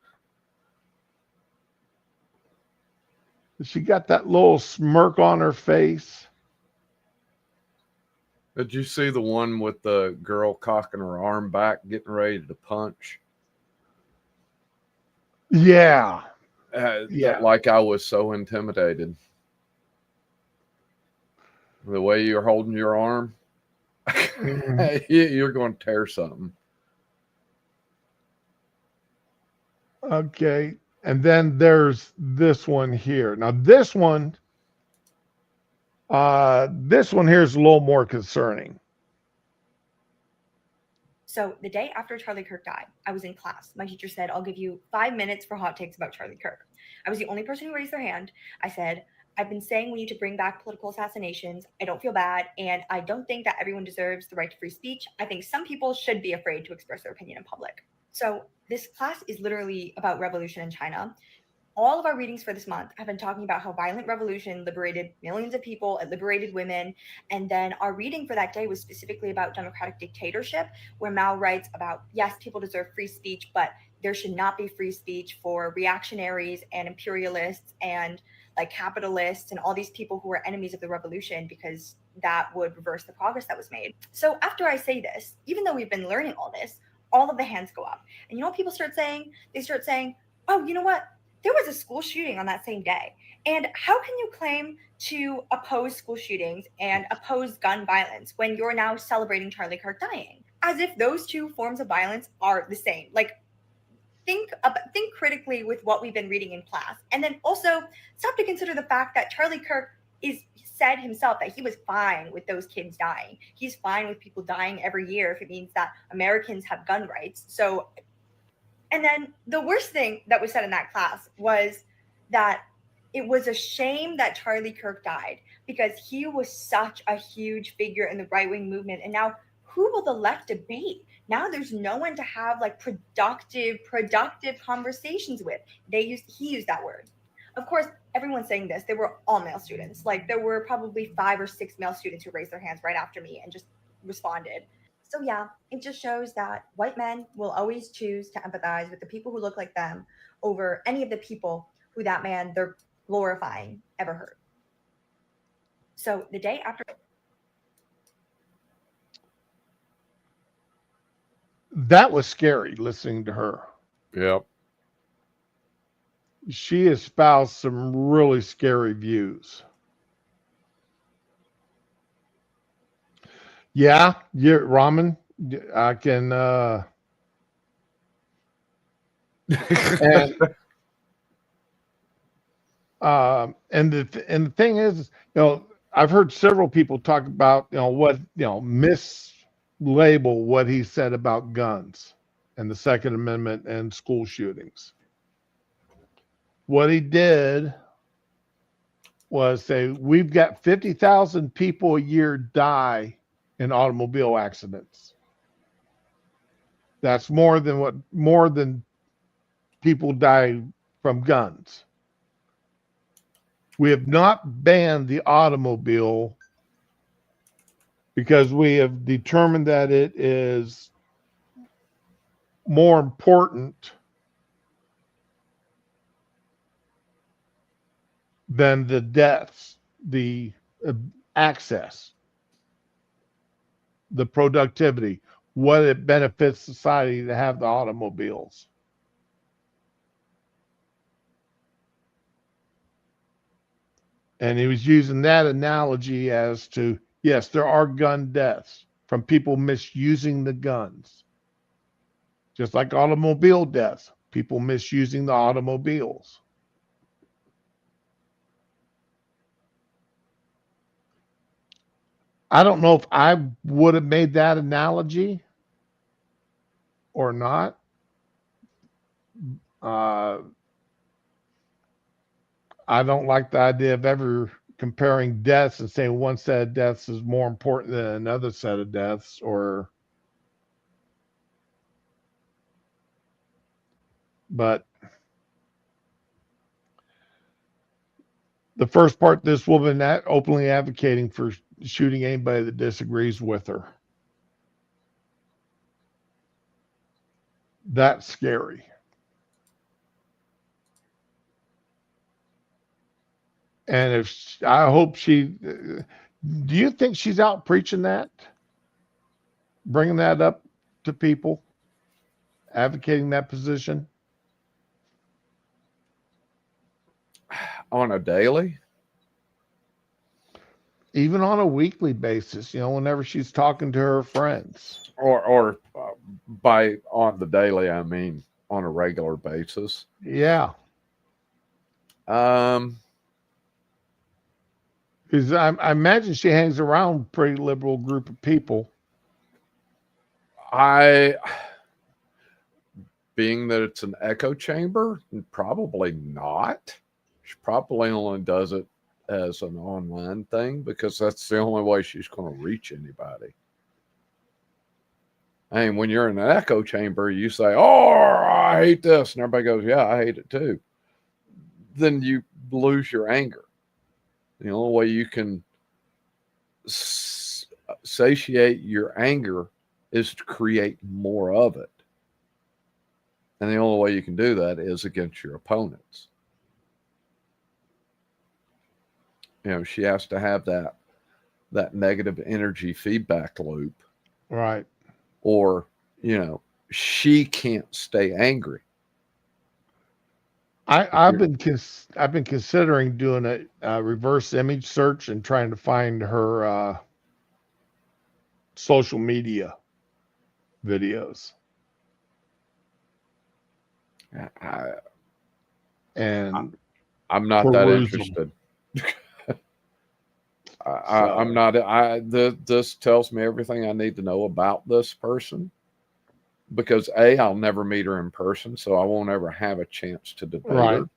She got that little smirk on her face. Did you see the one with the girl cocking her arm back, getting ready to punch? Yeah. That like I was so intimidated. The way you're holding your arm, you're going to tear something. Okay. And then there's this one here. Now this one here is a little more concerning. So the day after Charlie Kirk died, I was in class. My teacher said, I'll give you 5 minutes for hot takes about Charlie Kirk. I was the only person who raised their hand. I said, I've been saying we need to bring back political assassinations. I don't feel bad, and I don't think that everyone deserves the right to free speech. I think some people should be afraid to express their opinion in public. So this class is literally about revolution in China. All of our readings for this month have been talking about how violent revolution liberated millions of people, it liberated women. And then our reading for that day was specifically about democratic dictatorship, where Mao writes about, yes, people deserve free speech, but there should not be free speech for reactionaries and imperialists and like capitalists and all these people who are enemies of the revolution, because that would reverse the progress that was made. So after I say this, even though we've been learning all this, all of the hands go up. And you know what people start saying? They start saying, oh, you know what? There was a school shooting on that same day. And how can you claim to oppose school shootings and oppose gun violence when you're now celebrating Charlie Kirk dying? As if those two forms of violence are the same. Like, think critically with what we've been reading in class. And then also stop to consider the fact that Charlie Kirk said himself that he was fine with those kids dying. He's fine with people dying every year if it means that Americans have gun rights. So, and then the worst thing that was said in that class was that it was a shame that Charlie Kirk died because he was such a huge figure in the right-wing movement. And now who will the left debate? Now there's no one to have like productive conversations with. He used that word. Of course, everyone's saying this. They were all male students. Like there were probably 5 or 6 male students who raised their hands right after me and just responded. So yeah, it just shows that white men will always choose to empathize with the people who look like them over any of the people who that man they're glorifying ever hurt. So the day after. That was scary listening to her. Yep. She espoused some really scary views. Yeah, Ramen. I can. And the thing is, I've heard several people talk about, what mislabel what he said about guns and the Second Amendment and school shootings. What he did was say, we've got 50,000 people a year die in automobile accidents. That's more than people die from guns. We have not banned the automobile because we have determined that it is more important than the deaths, the access, the productivity, what it benefits society to have the automobiles. And he was using that analogy as to, yes, there are gun deaths from people misusing the guns. Just like automobile deaths, people misusing the automobiles. I don't know if I would have made that analogy or not. I don't like the idea of ever comparing deaths and saying one set of deaths is more important than another set of deaths, but the first part, this woman openly advocating for shooting anybody that disagrees with her. That's scary. And I hope do you think she's out preaching that? Bringing that up to people? Advocating that position? On a daily? Even on a weekly basis, whenever she's talking to her friends. Or by on the daily, I mean on a regular basis. Yeah. Because I imagine she hangs around a pretty liberal group of people. Being that it's an echo chamber, probably not. She probably only does it as an online thing because that's the only way she's going to reach anybody. I mean, when you're in an echo chamber, you say, "Oh, I hate this," and everybody goes, "Yeah, I hate it too." Then you lose your anger. The only way you can satiate your anger is to create more of it. And the only way you can do that is against your opponents. She has to have that negative energy feedback loop. Right. Or, she can't stay angry. I've been considering doing a reverse image search and trying to find her social media videos. I'm not that interested. I'm not. This tells me everything I need to know about this person, because I'll never meet her in person, so I won't ever have a chance to debate her.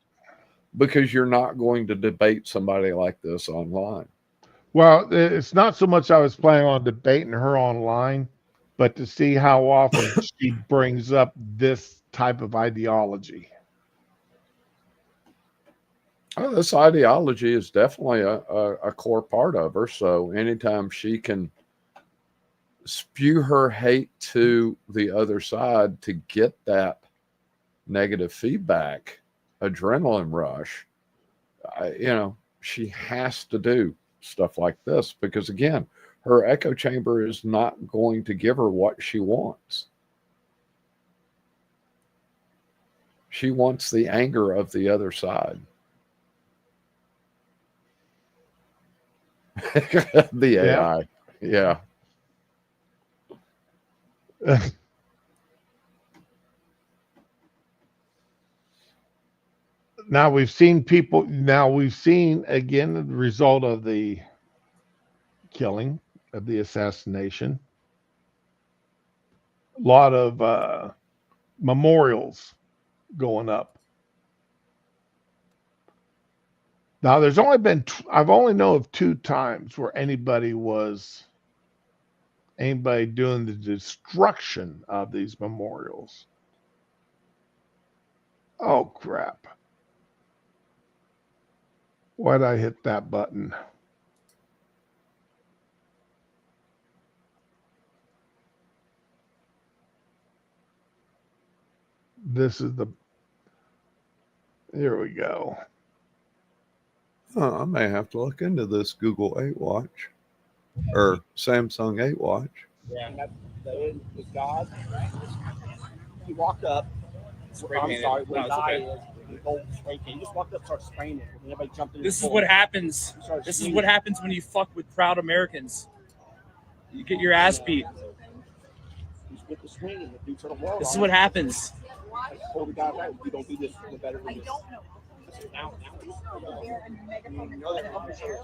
Because you're not going to debate somebody like this online. Well, it's not so much I was planning on debating her online, but to see how often she brings up this type of ideology. Oh, this ideology is definitely a core part of her. So anytime she can spew her hate to the other side to get that negative feedback, adrenaline rush, she has to do stuff like this, because again, her echo chamber is not going to give her what she wants. She wants the anger of the other side. The AI. Yeah. Now we've seen again the result of the killing, of the assassination. A lot of memorials going up. Now there's only been, I've only known of 2 times where anybody doing the destruction of these memorials. Oh crap. Why'd I hit that button? Here we go. Oh, I may have to look into this Google 8 watch or Samsung 8 watch. Yeah, that is God. He walked up. I'm sorry, what died is the gold spray can. He just walked up, started spraying it. And everybody jumped in. This is what happens. This is what happens when you fuck with proud Americans. You get your ass beat. This is what happens. We don't do this better than this.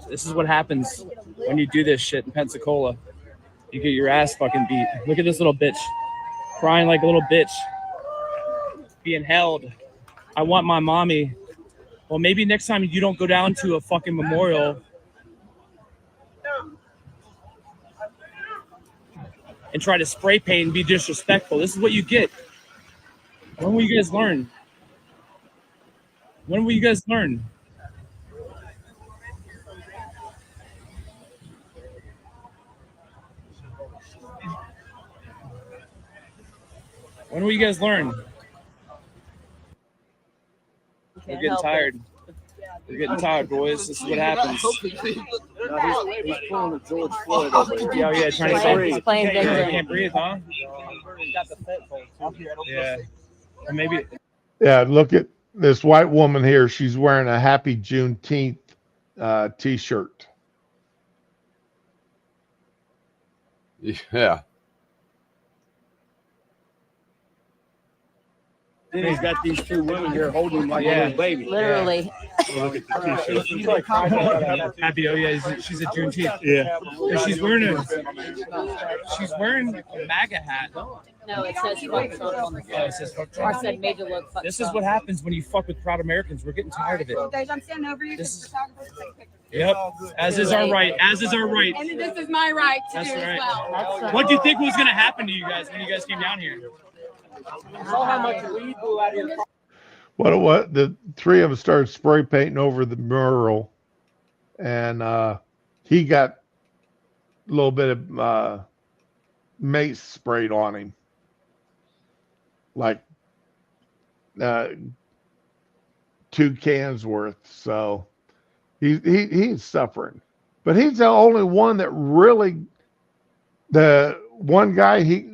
This is what happens when you do this shit in Pensacola. You get your ass fucking beat. Look at this little bitch crying like a little bitch, being held. I want my mommy. Well, maybe next time you don't go down to a fucking memorial and try to spray paint and be disrespectful. This is what you get. When will you guys learn? When will you guys learn? When will you guys learn? We're getting tired. We're getting tired, boys. This is what happens. He's pulling a George Floyd over here. Yeah, trying to breathe. Explain Can't breathe, huh? Got the fentanyl. Yeah. Or maybe. Yeah, look at this white woman here, she's wearing a Happy Juneteenth T-shirt. Yeah. Then he's got these two women here holding him like a little baby. Literally. Look at the t-shirt. She's like happy. Oh yeah, she's a Juneteenth. Yeah. And she's wearing a MAGA hat. No, it says fuck Trump on the Yeah, it says fuck Trump. Or said made to look fuck This Trump. is what happens when you fuck with proud Americans. We're getting tired of it. Guys, I'm standing over you because the photographer's taking pictures. Yep. As is our right. As is our right. And this is my right to That's do right. as well. What do you think was going to happen to you guys when you guys came down here? Saw how much weed blew out of your car. What? The three of us started spray painting over the mural, and he got a little bit of mace sprayed on him, like 2 cans worth. So he's suffering, but he's the only one that really. The one guy he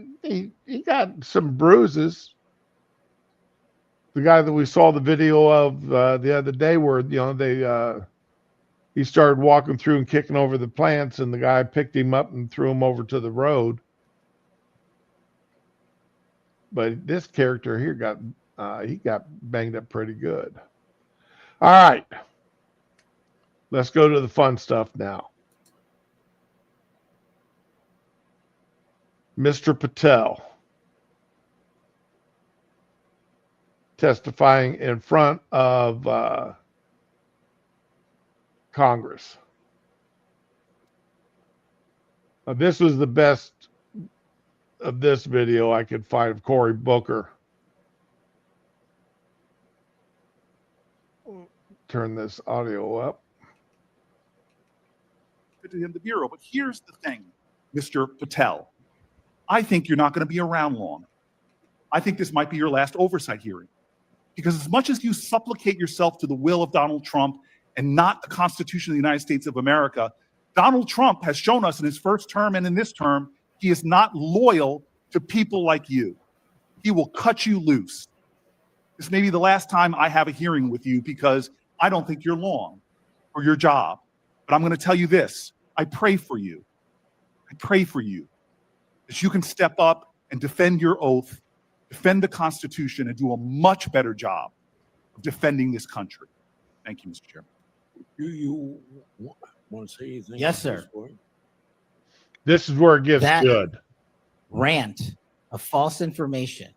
got some bruises. The guy that we saw the video of the other day, where he started walking through and kicking over the plants, and the guy picked him up and threw him over to the road. But this character here got banged up pretty good. All right, let's go to the fun stuff now. Mr. Patel testifying in front of Congress. This was the best of this video I could find of Cory Booker. Turn this audio up. To him, the Bureau. But here's the thing, Mr. Patel. I think you're not going to be around long. I think this might be your last oversight hearing. Because as much as you supplicate yourself to the will of Donald Trump and not the Constitution of the United States of America, Donald Trump has shown us in his first term and in this term, he is not loyal to people like you. He will cut you loose. This may be the last time I have a hearing with you because I don't think you're long for your job. But I'm going to tell you this. I pray for you. I pray for you that you can step up and defend your oath, defend the Constitution, and do a much better job of defending this country. Thank you, Mr. Chairman. You want to say anything? Yes, sir. This is where it gets That good. Rant of false information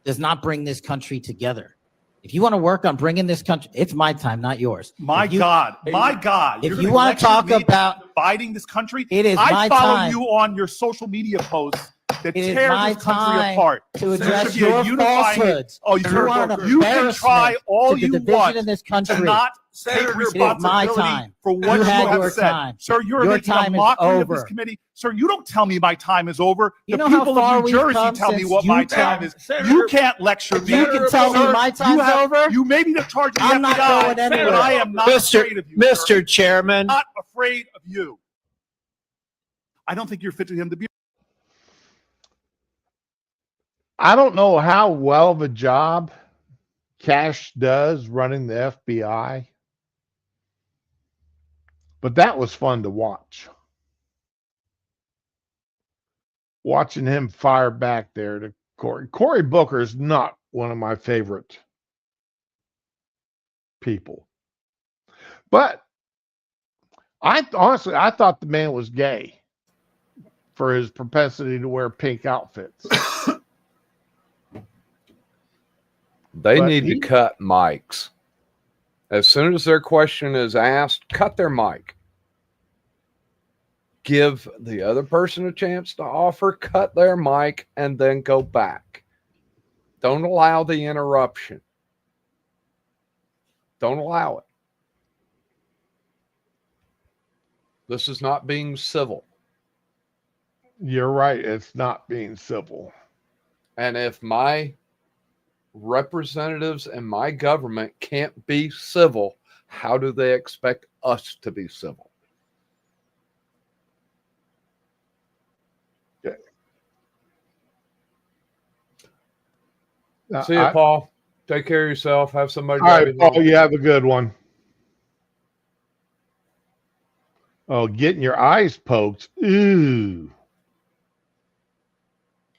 does not bring this country together. If you want to work on bringing this country, it's my time, not yours. My God. If you want to talk about dividing this country, it is I my follow time. you on your social media posts that It is tear my this country time apart. to There address should be a your unifying- falsehoods. Oh, You you're are an you can try embarrassment all to the you division want in this country. to not take It is responsibility my time. for what You you had have your said. time. Sir, you're Your making time a is mockery of this over. committee. Sir, you don't tell me my time is over. You The know how people far of New we've Jersey come tell me since what my you time tell- is. Senator- You can't lecture me. You can tell me Sir, my time's you over? You may be charged with I'm not FBI, going anywhere. but I am not afraid of you. sir. Mr. Chairman. Not afraid of you. I don't think you're fit to him to be. I don't know how well of a job Cash does running the FBI, but that was fun to watch. Watching him fire back there to Cory. Cory Booker is not one of my favorite people. But I thought the man was gay for his propensity to wear pink outfits. They But need to cut mics. As soon as their question is asked, cut their mic. Give the other person a chance to offer, cut their mic, and then go back. Don't allow the interruption. Don't allow it. This is not being civil. You're right. It's not being civil. And if my representatives and my government can't be civil, how do they expect us to be civil? Okay. See you, Paul. Take care of yourself. Have somebody All drive right, you Paul, home. you have a good one. Oh, getting your eyes poked. Ooh.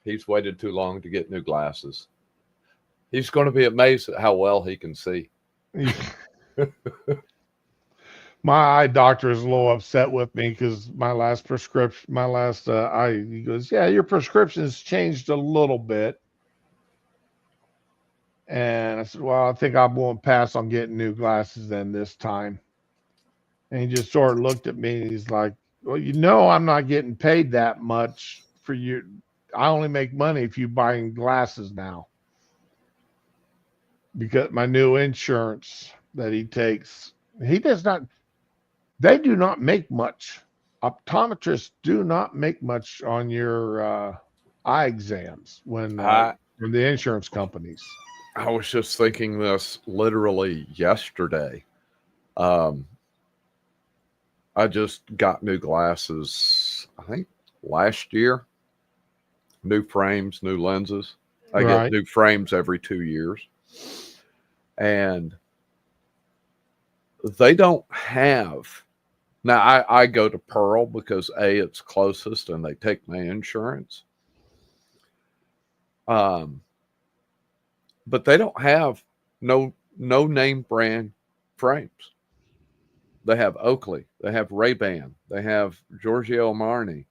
He's waited too long to get new glasses. He's going to be amazed at how well he can see. My eye doctor is a little upset with me because my last prescription, he goes, yeah, your prescription's changed a little bit. And I said, well, I think I won't pass on getting new glasses then this time. And he just sort of looked at me and he's like, well, I'm not getting paid that much for you. I only make money if you buying glasses now. Because my new insurance that he takes, they do not make much. Optometrists do not make much on your eye exams from the insurance companies. I was just thinking this literally yesterday. I just got new glasses, I think last year. New frames, new lenses. I get new frames every 2 years. And they don't have. Now, I go to Pearl because A, it's closest and they take my insurance. But they don't have no name brand frames. They have Oakley. They have Ray-Ban. They have Giorgio Armani.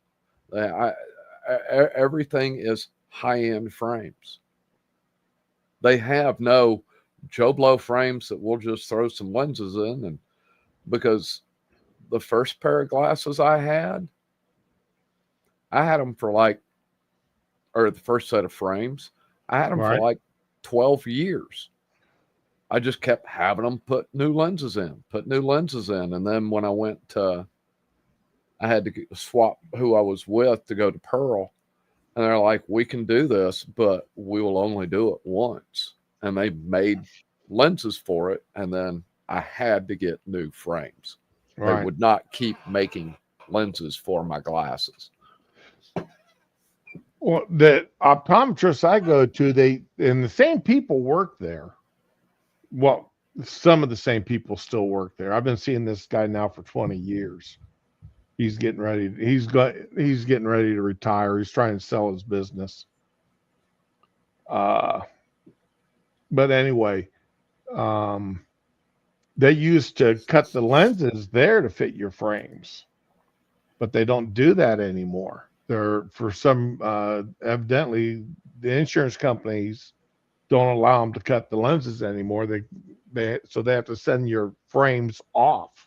Everything is high-end frames. They have no Joe Blow frames that we'll just throw some lenses in. And because the first pair of glasses I had them for the first set of frames, I had them for like 12 years. I just kept having them put new lenses in. And then when I had to swap who I was with to go to Pearl. And they're like, we can do this, but we will only do it once. And they made lenses for it. And then I had to get new frames. They would not keep making lenses for my glasses. Well, the optometrists I go to, the same people work there. Well, some of the same people still work there. I've been seeing this guy now for 20 years. He's getting ready to retire. He's trying to sell his business. But anyway, they used to cut the lenses there to fit your frames, but they don't do that anymore. Evidently the insurance companies don't allow them to cut the lenses anymore. So they have to send your frames off.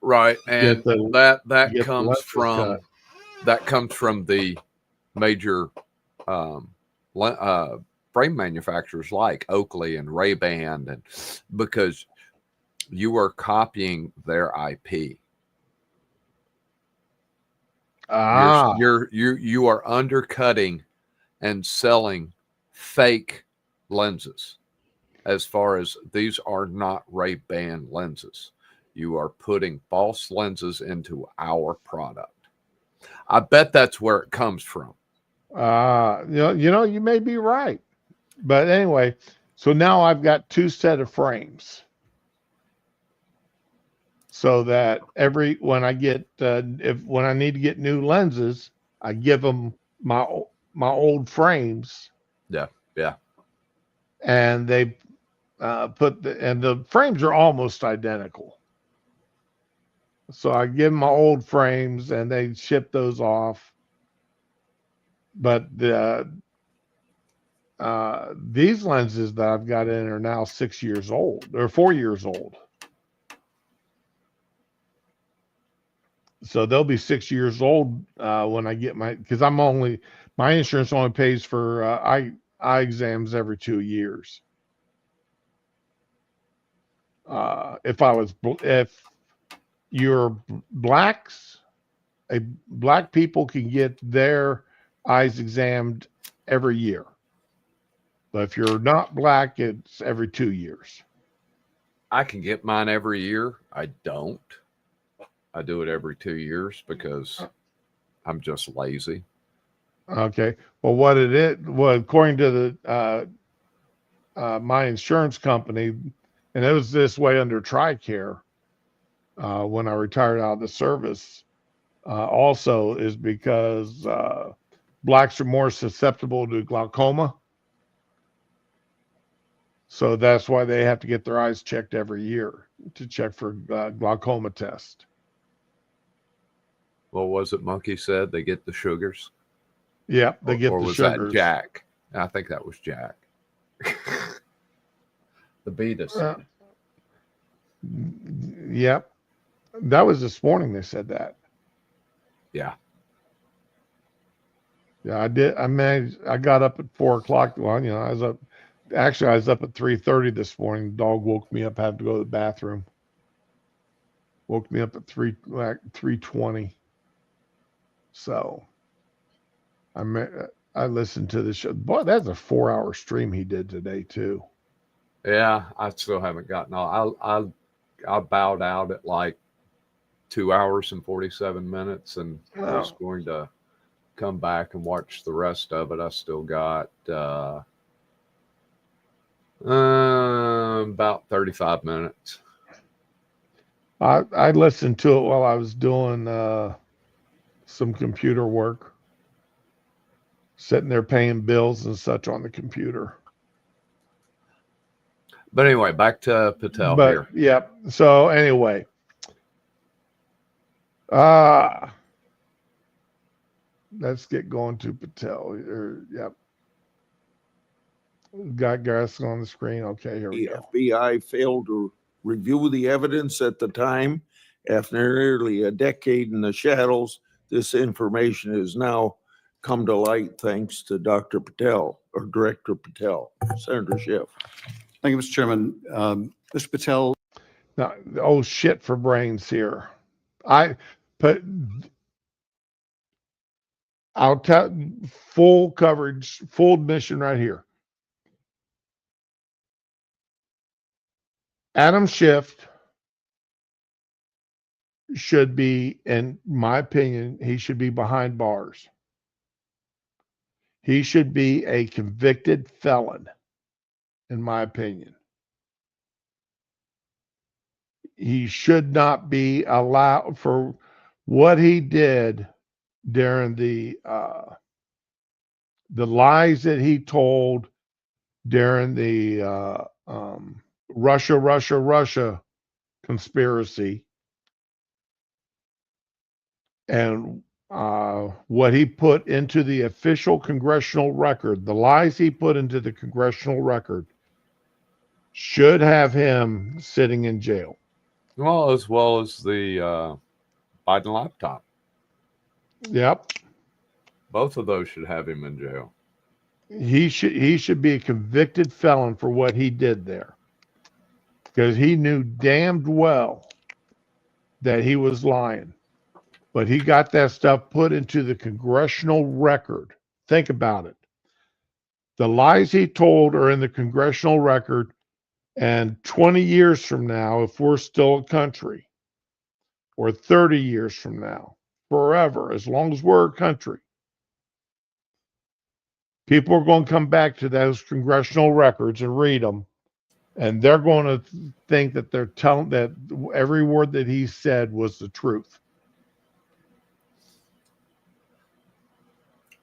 Right, and that comes from the major frame manufacturers like Oakley and Ray-Ban, and because you are copying their IP. You are undercutting and selling fake lenses. As far as these are not Ray-Ban lenses. You are putting false lenses into our product. I bet that's where it comes from. You may be right. But anyway, so now I've got 2 set of frames. So that when I need to get new lenses, I give them my old frames. Yeah. And they the frames are almost identical. So I give them my old frames and they ship those off. But these lenses that I've got in are now 6 years old. They're 4 years old. So they'll be 6 years old when I get because my insurance only pays for eye exams every 2 years. If you're blacks, black people can get their eyes examined every year. But if you're not black, it's every 2 years. I can get mine every year. I don't. I do it every 2 years because I'm just lazy. Okay. Well, what it is, well, according to the my insurance company, and it was this way under TRICARE when I retired out of the service, also is because blacks are more susceptible to glaucoma. So that's why they have to get their eyes checked every year to check for glaucoma test. What was it Monkey said? They get the sugars? Yeah, they get or the was sugars. that Jack? I think that was Jack. The Beatus. Yep. That was this morning they said that. Yeah. Yeah, I did. I got up at 4:00. Well, I was up. Actually, I was up at 3:30 this morning. The dog woke me up. Had to go to the bathroom. Woke me up at 3:20. So, I listened to the show. Boy, that's a 4-hour stream he did today too. Yeah, I still haven't gotten all. I bowed out at like 2 hours and 47 minutes, and was going to come back and watch the rest of it. I still got about 35 minutes. I listened to it while I was doing some computer work, sitting there paying bills and such on the computer. But anyway, back to Patel here. Yeah. So anyway, let's get going to Patel. Yep. Got gas on the screen. Okay, here we go. The FBI failed to review the evidence at the time. After nearly a decade in the shadows, this information has now come to light thanks to Dr. Patel, or Director Patel. Senator Schiff. Thank you, Mr. Chairman. Mr. Patel. Now, oh shit for brains here. I'll tell full coverage, full admission right here. Adam Schiff should be, in my opinion, he should be behind bars. He should be a convicted felon, in my opinion. He should not be allowed for what he did during the lies that he told during the Russia conspiracy, and what he put into the official congressional record, the lies he put into the congressional record, should have him sitting in jail. Well as the Biden laptop. Yep. Both of those should have him in jail. He should be a convicted felon for what he did there, because he knew damned well that he was lying. But he got that stuff put into the congressional record. Think about it. The lies he told are in the congressional record, and 20 years from now, if we're still a country, or 30 years from now, forever, as long as we're a country, people are going to come back to those congressional records and read them, and they're going to think that they're telling that every word that he said was the truth.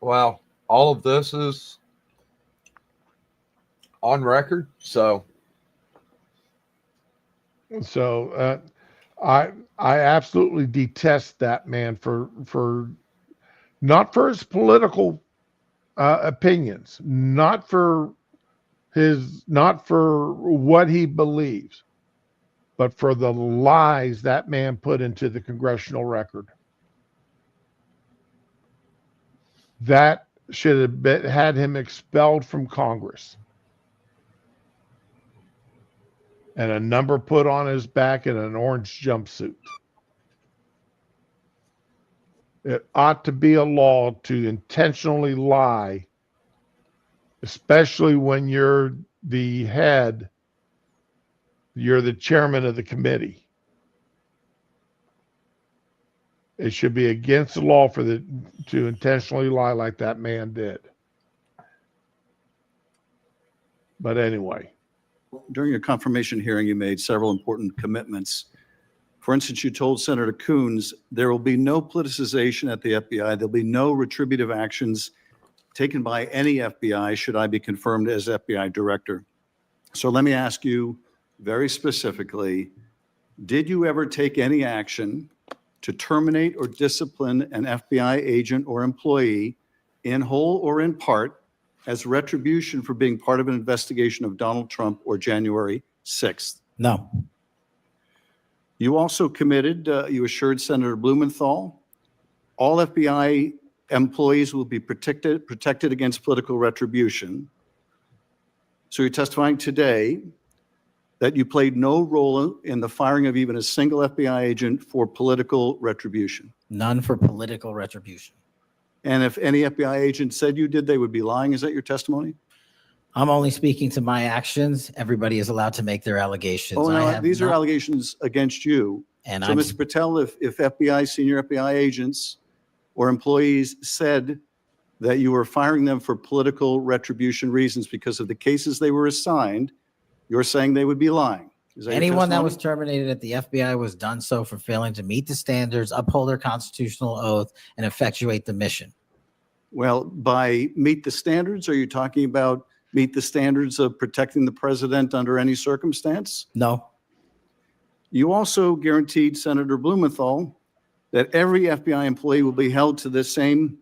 Well, all of this is on record, so I absolutely detest that man for not for his political opinions, not for what he believes, but for the lies that man put into the congressional record. That should have had him expelled from Congress, and a number put on his back in an orange jumpsuit. It ought to be a law to intentionally lie, especially when you're the head, you're the chairman of the committee. It should be against the law to intentionally lie like that man did. But anyway. During your confirmation hearing, you made several important commitments. For instance, you told Senator Coons there will be no politicization at the FBI. There'll be no retributive actions taken by any FBI should I be confirmed as FBI director. So let me ask you very specifically, did you ever take any action to terminate or discipline an FBI agent or employee in whole or in part as retribution for being part of an investigation of Donald Trump or January 6th? No. You also committed, you assured Senator Blumenthal, all FBI employees will be protected against political retribution. So you're testifying today that you played no role in the firing of even a single FBI agent for political retribution. None for political retribution. And if any FBI agent said you did, they would be lying. Is that your testimony? I'm only speaking to my actions. Everybody is allowed to make their allegations. Oh, no, these are allegations against you. And so, Mr. Patel, if FBI, senior FBI agents or employees said that you were firing them for political retribution reasons because of the cases they were assigned, you're saying they would be lying. Is that anyone that was terminated at the FBI was done so for failing to meet the standards, uphold their constitutional oath, and effectuate the mission. Well, by meet the standards, are you talking about meet the standards of protecting the president under any circumstance? No. You also guaranteed Senator Blumenthal that every FBI employee will be held to the same,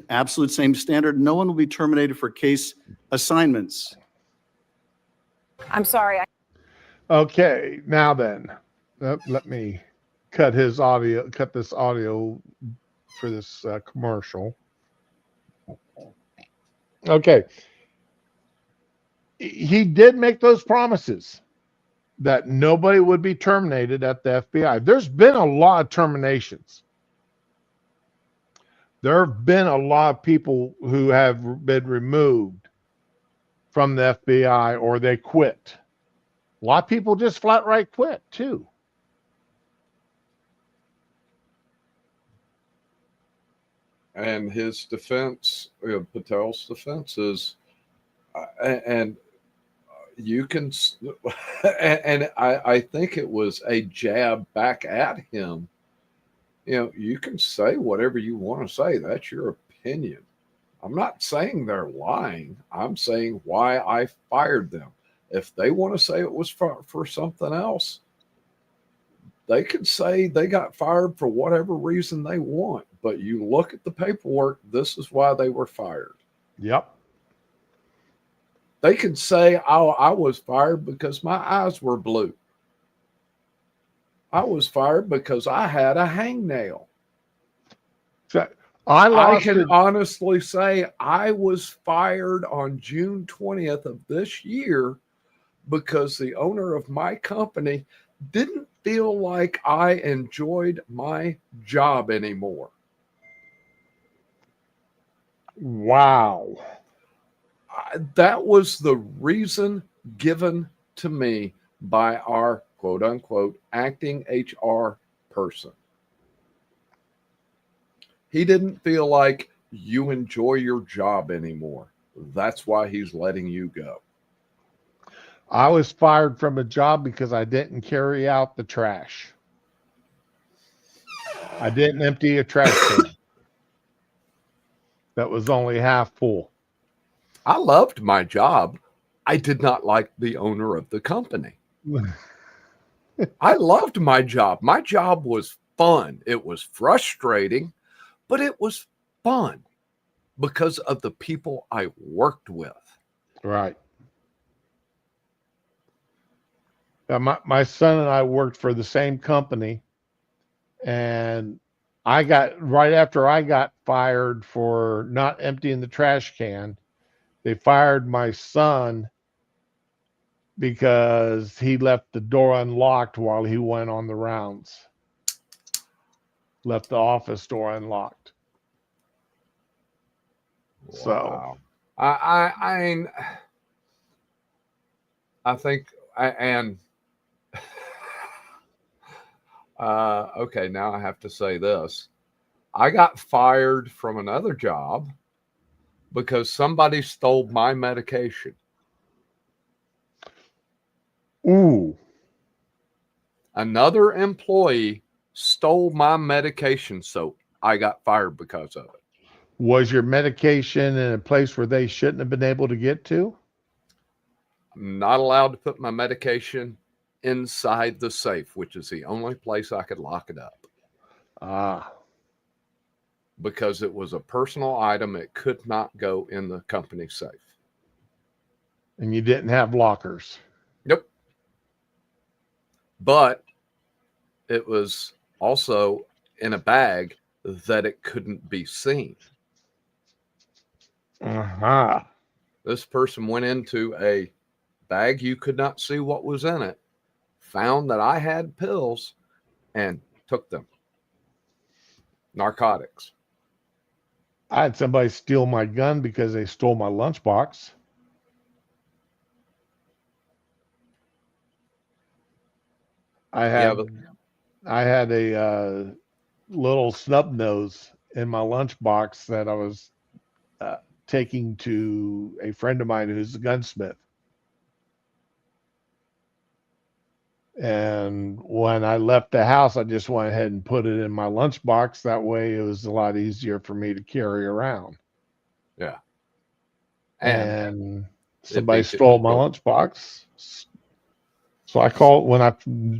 absolute same standard. No one will be terminated for case assignments. I'm sorry. Okay, now then, let me cut this audio for this commercial. Okay. He did make those promises that nobody would be terminated at the FBI. There's been a lot of terminations. There have been a lot of people who have been removed from the FBI or they quit. A lot of people just flat right quit too. And his defense, Patel's defense is, and you can, and I think it was a jab back at him. You know, you can say whatever you want to say. That's your opinion. I'm not saying they're lying. I'm saying why I fired them. If they want to say it was for something else, they could say they got fired for whatever reason they want. But you look at the paperwork, this is why they were fired. Yep. They could say, oh, I was fired because my eyes were blue. I was fired because I had a hangnail. So I can honestly say I was fired on June 20th of this year because the owner of my company didn't feel like I enjoyed my job anymore. Wow. That was the reason given to me by our quote unquote acting HR person. He didn't feel like you enjoy your job anymore. That's why he's letting you go. I was fired from a job because I didn't carry out the trash. I didn't empty a trash can that was only half full. I loved my job. I did not like the owner of the company. I loved my job. My job was fun. It was frustrating, but it was fun because of the people I worked with. Right. My son and I worked for the same company, and right after I got fired for not emptying the trash can, they fired my son because he left the door unlocked while he went on the rounds. Left the office door unlocked. Wow. So I think, and Okay, now I have to say this. I got fired from another job because somebody stole my medication. Ooh. Another employee stole my medication, so I got fired because of it. Was your medication in a place where they shouldn't have been able to get to? I'm not allowed to put my medication inside the safe, which is the only place I could lock it up. Ah. Because it was a personal item, it could not go in the company safe. And you didn't have lockers. Nope. But it was also in a bag that it couldn't be seen. Uh-huh. This person went into a bag you could not see what was in it, found that I had pills, and took them. Narcotics. I had somebody steal my gun because they stole my lunchbox. I had a little snub nose in my lunchbox that I was taking to a friend of mine who's a gunsmith. And when I left the house, I just went ahead and put it in my lunchbox. That way it was a lot easier for me to carry around. Yeah. And somebody stole my lunchbox. So I when I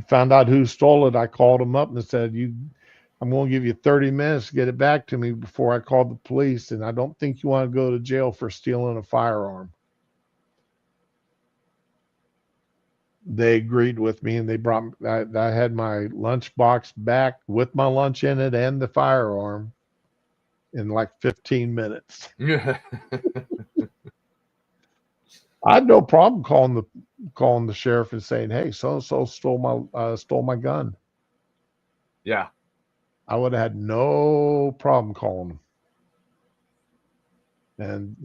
found out who stole it, I called them up and said, I'm going to give you 30 minutes to get it back to me before I call the police. And I don't think you want to go to jail for stealing a firearm. They agreed with me, and they brought. I had my lunchbox back with my lunch in it and the firearm in like 15 minutes. I had no problem calling the sheriff and saying, "Hey, so stole my gun." Yeah, I would have had no problem calling them. And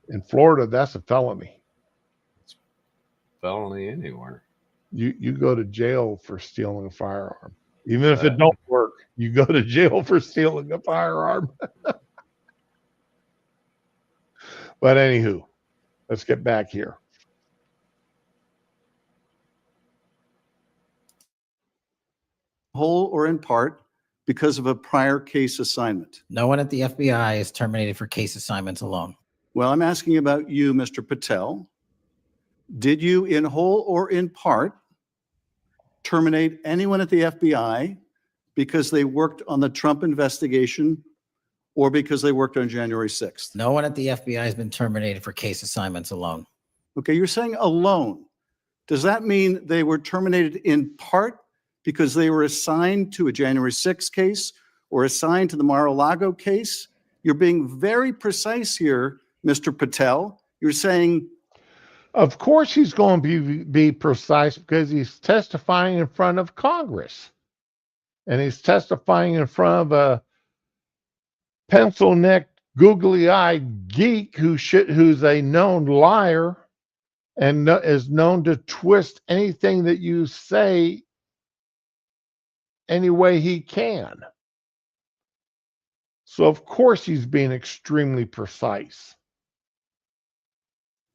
in Florida, that's a felony. Felony anywhere. You go to jail for stealing a firearm. Even if it don't work, you go to jail for stealing a firearm. But anywho, let's get back here. Whole or in part because of a prior case assignment. No one at the FBI is terminated for case assignments alone. Well, I'm asking about you, Mr. Patel. Did you, in whole or in part, terminate anyone at the FBI because they worked on the Trump investigation or because they worked on January 6th? No one at the FBI has been terminated for case assignments alone. Okay, you're saying alone. Does that mean they were terminated in part because they were assigned to a January 6th case or assigned to the Mar-a-Lago case? You're being very precise here, Mr. Patel. You're saying... Of course he's going to be precise because he's testifying in front of Congress. And he's testifying in front of a pencil-necked, googly-eyed geek who's a known liar and is known to twist anything that you say any way he can. So, of course, he's being extremely precise.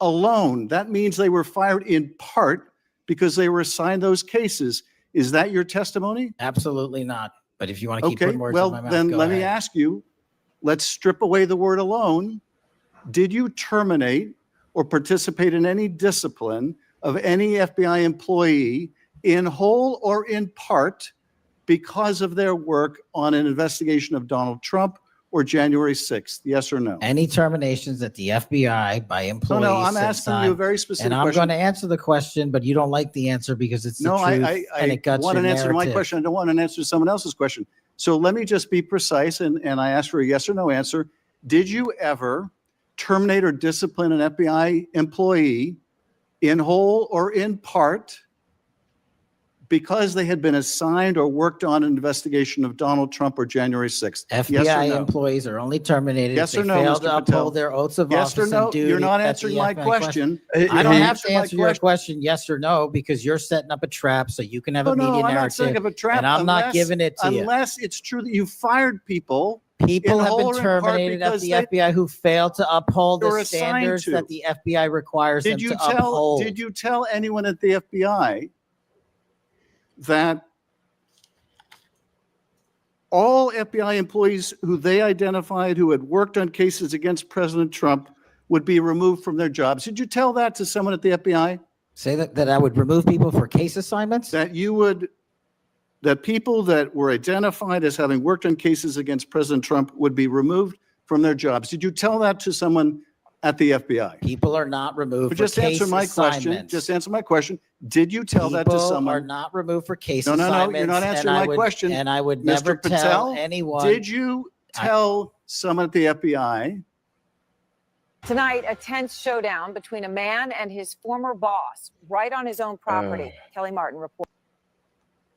Alone, that means they were fired in part because they were assigned those cases. Is that your testimony? Absolutely not. But if you want to keep putting words in my mouth, then go let me ahead. ask you, let's strip away the word alone. Did you terminate or participate in any discipline of any FBI employee in whole or in part because of their work on an investigation of Donald Trump or January 6th? Yes or no? Any terminations at the FBI by employees? No, I'm asking you a very specific question. And I'm question. going to answer the question, but you don't like the answer because it's the No, truth and it I guts want your an answer to my narrative. question. I don't want an answer to someone else's question. So let me just be precise, and I ask for a yes or no answer. Did you ever terminate or discipline an FBI employee in whole or in part because they had been assigned or worked on an investigation of Donald Trump or January 6th? FBI Yes or no? employees are only terminated Yes if or they no, fail Mr. to Patel? uphold their oaths of Yes or office no? and duty. You're not at the answering my FBI question. I don't have to my answer your question yes or no because you're setting up a trap so you can have a media I'm not narrative. setting up a trap. And I'm not giving it to you. Unless it's true that you fired people. People in have whole been or in part terminated at because the they- FBI who failed to uphold You're the assigned standards to. that the FBI requires them to uphold. Did you tell anyone at the FBI that all FBI employees who they identified who had worked on cases against President Trump would be removed from their jobs? Did you tell that to someone at the FBI? Say that I would remove people for case assignments? That people that were identified as having worked on cases against President Trump would be removed from their jobs. Did you tell that to someone at the FBI? People are not removed But for just case answer my question. assignments. Just answer my question. Did you tell that to People someone? are not removed for case No, assignments. you're not answering my question. And I would Mr. never tell Patel, anyone. Did you tell someone at the FBI? Tonight, a tense showdown between a man and his former boss right on his own property. Kelly Martin reports.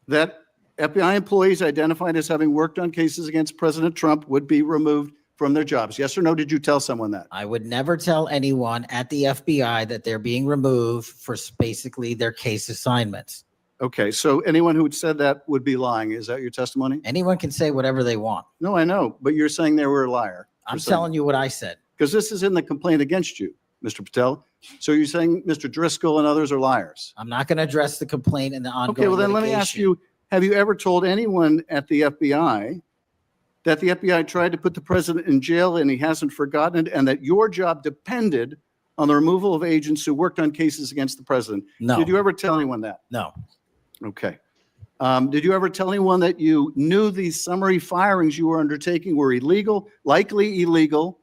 That FBI employees identified as having worked on cases against President Trump would be removed from their jobs. Yes or no? Did you tell someone that? I would never tell anyone at the FBI that they're being removed for basically their case assignments. Okay, so anyone who said that would be lying. Is that your testimony? Anyone can say whatever they want. No, I know, but you're saying they were a liar. I'm telling you what I said. Because this is in the complaint against you, Mr. Patel. So you're saying Mr. Driscoll and others are liars. I'm not going to address the complaint in the ongoing Okay, well then let me ask litigation. you, have you ever told anyone at the FBI that the FBI tried to put the president in jail and he hasn't forgotten it, and that your job depended on the removal of agents who worked on cases against the president? No. Did you ever tell anyone that? No. Okay. Did you ever tell anyone that you knew these summary firings you were undertaking were illegal, likely illegal,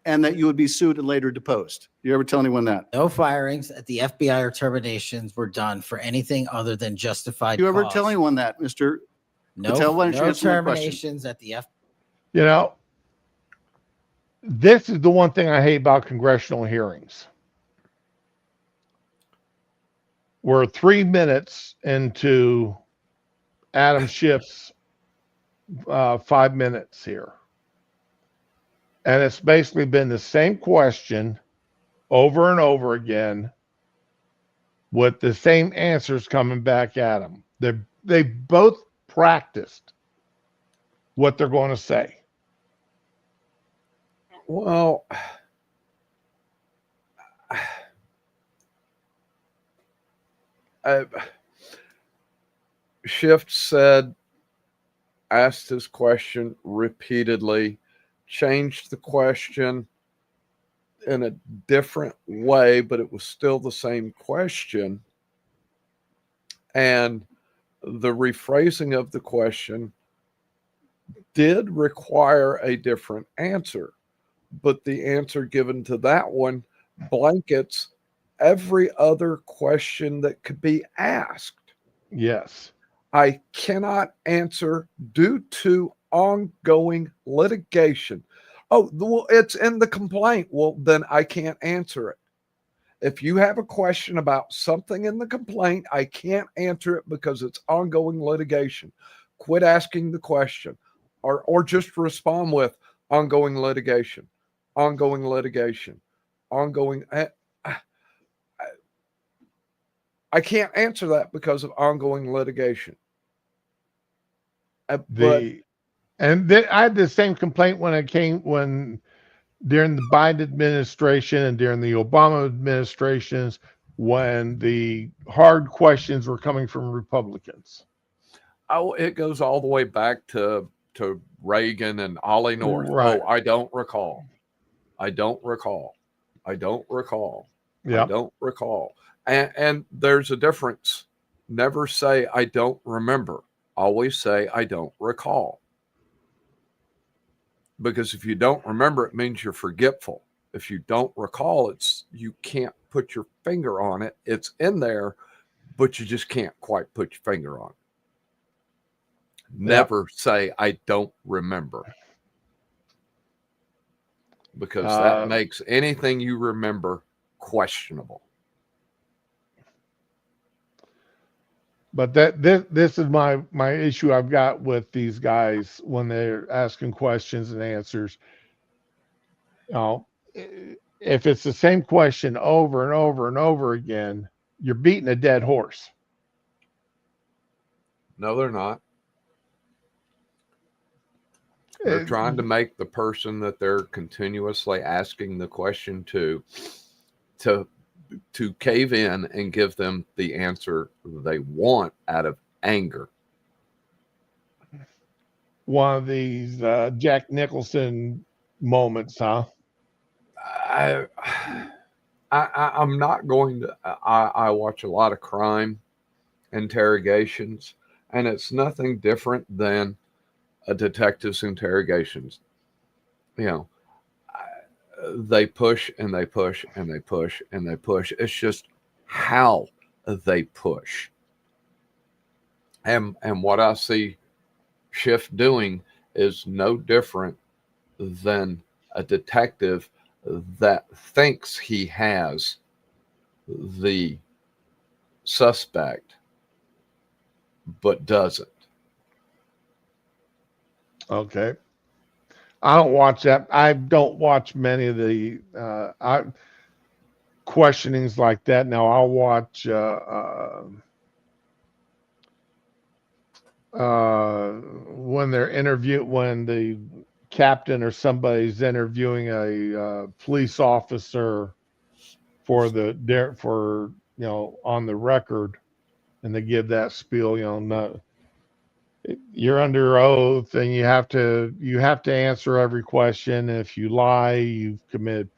and that you would be sued and later deposed? Did you ever tell anyone that? No firings at the FBI or terminations were done for anything other than justified Did you ever cause. tell anyone that, Mr. No, Patel? Why don't you no answer my question? terminations at the FBI. You know, this is the one thing I hate about congressional hearings. We're 3 minutes into Adam Schiff's 5 minutes here. And it's basically been the same question over and over again with the same answers coming back at him. They both practiced what they're going to say. Well, Schiff asked his question repeatedly, changed the question in a different way, but it was still the same question. And the rephrasing of the question did require a different answer, but the answer given to that one blankets every other question that could be asked. Yes. I cannot answer due to ongoing litigation. Oh, well, it's in the complaint. Well, then I can't answer it. If you have a question about something in the complaint, I can't answer it because it's ongoing litigation. Quit asking the question, or just respond with ongoing litigation, ongoing litigation, ongoing. I can't answer that because of ongoing litigation. I had the same complaint when during the Biden administration and during the Obama administrations, when the hard questions were coming from Republicans. Oh, it goes all the way back to Reagan and Ollie North. Right. Oh, I don't recall. I don't recall. I don't recall. Yeah. I don't recall. And there's a difference. Never say I don't remember. Always say I don't recall. Because if you don't remember, it means you're forgetful. If you don't recall, you can't put your finger on it. It's in there, but you just can't quite put your finger on it. Never say I don't remember. Because that makes anything you remember questionable. But this is my issue I've got with these guys when they're asking questions and answers. You know, if it's the same question over and over and over again, you're beating a dead horse. No, they're not. They're trying to make the person that they're continuously asking the question to cave in and give them the answer they want out of anger. One of these Jack Nicholson moments, huh? I'm not going to. I watch a lot of crime interrogations, and it's nothing different than a detective's interrogations. You know, they push and they push and they push and they push. It's just how they push. And what I see Schiff doing is no different than a detective that thinks he has the suspect but doesn't. Okay. I don't watch that. I don't watch many of the questionings like that. Now I'll watch when the captain or somebody's interviewing a police officer for on the record, and they give that spiel. No, you're under oath and you have to answer every question. If you lie, you've committed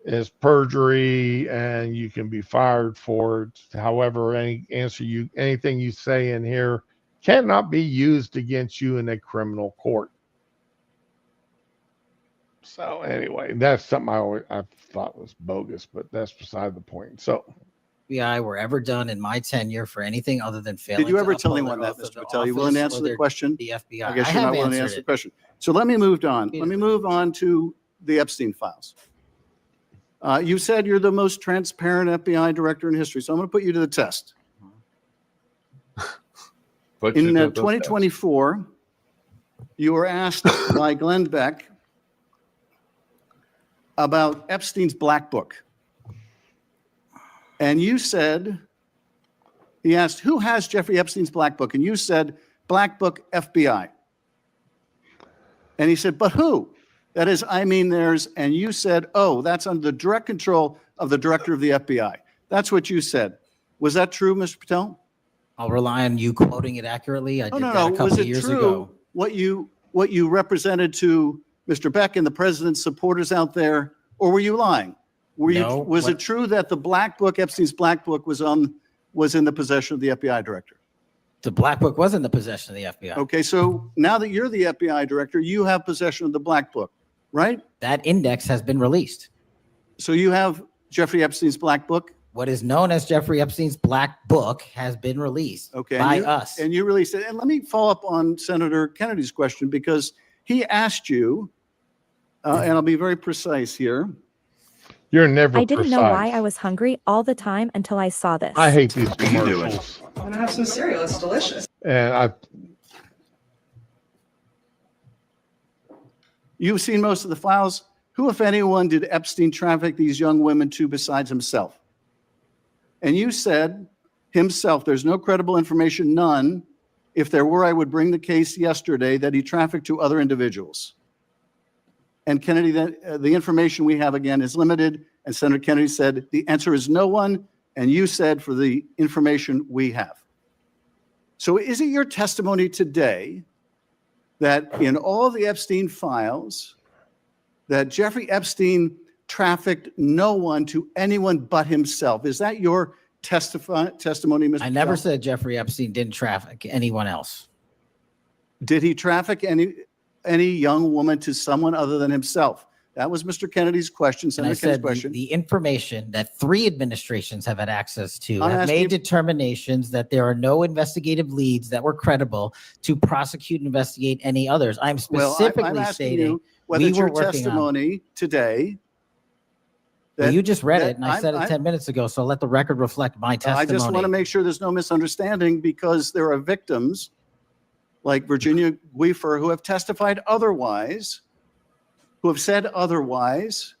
it's perjury and you can be fired for it. However, anything you say in here cannot be used against you in a criminal court. So anyway, that's something I thought was bogus, but that's beside the point. So FBI were ever done in my tenure for anything other than failing. Did you ever to tell uphold anyone their that, oath of Mr. Patel? You office willing to or answer the question? The FBI. I guess I you're have not willing to answered answer the it. question. So let me move on. Let me move on to the Epstein files. You said you're the most transparent FBI director in history, so I'm going to put you to the test. In 2024, you were asked by Glenn Beck about Epstein's Black Book. And you said, he asked, who has Jeffrey Epstein's Black Book? And you said, Black Book FBI. And he said, but who? That is, I mean, there's, and you said, oh, that's under the direct control of the director of the FBI. That's what you said. Was that true, Mr. Patel? I'll rely on you quoting it accurately. I did that a couple Was of it years true ago. what you represented to Mr. Beck and the president's supporters out there, or were you lying? Was it true that the Black Book, Epstein's Black Book, was in the possession of the FBI director? The Black Book was in the possession of the FBI. Okay, so now that you're the FBI director, you have possession of the Black Book, right? That index has been released. So you have Jeffrey Epstein's Black Book? What is known as Jeffrey Epstein's Black Book has been released by us. And you released it. And let me follow up on Senator Kennedy's question, because he asked you, and I'll be very precise here. You're never I didn't precise. know why I was hungry all the time until I saw this. I hate these commercials. I'm gonna have some cereal. It's delicious. And You've seen most of the files. Who, if anyone, did Epstein traffic these young women to besides himself? And you said himself, there's no credible information, none. If there were, I would bring the case yesterday that he trafficked to other individuals. And Kennedy, the information we have again is limited. And Senator Kennedy said the answer is no one. And you said for the information we have. So is it your testimony today that in all the Epstein files, that Jeffrey Epstein trafficked no one to anyone but himself? Is that your testimony, Mr. I never Patel? said Jeffrey Epstein didn't traffic anyone else. Did he traffic any young woman to someone other than himself? That was Mr. Kennedy's question, And I Senator Kennedy's said question. the information that 3 administrations have had access to I'm have asking made you- determinations that there are no investigative leads that were credible to prosecute and investigate any others. I'm Well, specifically I'm asking stating you whether we it's were your working on. testimony today Well, you just read that it, and I said it 10 minutes ago, so let the record reflect my I testimony. just want to make sure there's no misunderstanding, because there are victims like Virginia Weaver who have testified otherwise, who have said otherwise.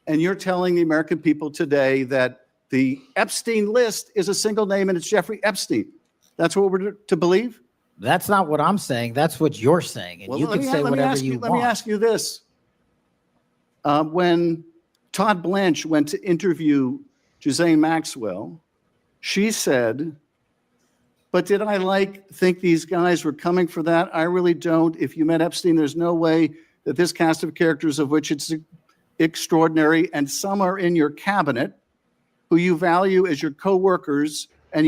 And you're telling the American people today that the Epstein list is a single name and it's Jeffrey Epstein. That's what we're to believe? That's not what I'm saying. That's what you're saying. And Well, you can say whatever you want. Let me ask you this. When Todd Blanche went to interview Ghislaine Maxwell, she said, but did I think these guys were coming for that? I really don't. If you met Epstein, there's no way that this cast of characters, of which it's extraordinary, and some are in your cabinet, who you value as your co-workers, and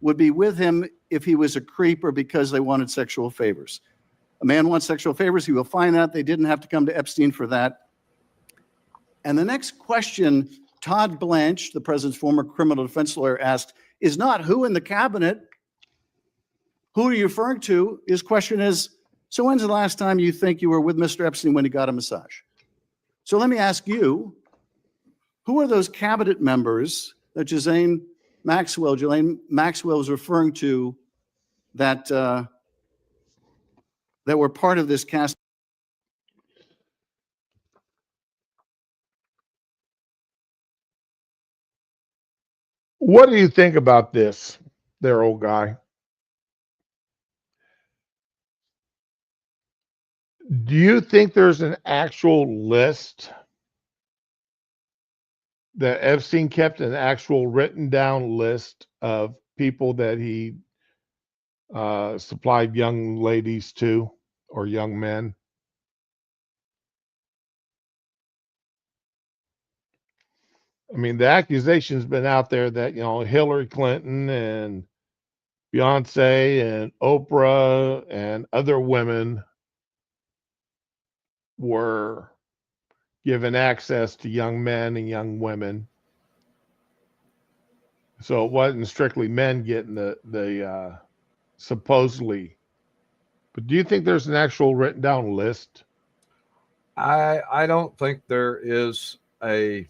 would be with him if he was a creep or because they wanted sexual favors. A man wants sexual favors, he will find that. They didn't have to come to Epstein for that. And the next question Todd Blanche, the president's former criminal defense lawyer, asked is not who in the cabinet, who are you referring to? His question is, so when's the last time you think you were with Mr. Epstein when he got a massage? So let me ask you, who are those cabinet members that Ghislaine Maxwell was referring to that were part of this cast? What do you think about this, there, old guy? Do you think there's an actual list that Epstein kept, an actual written down list of people that he supplied young ladies to, or young men? I mean, the accusation's been out there that, Hillary Clinton and Beyonce and Oprah and other women were given access to young men and young women. So it wasn't strictly men getting the supposedly. But do you think there's an actual written down list? I don't think there is a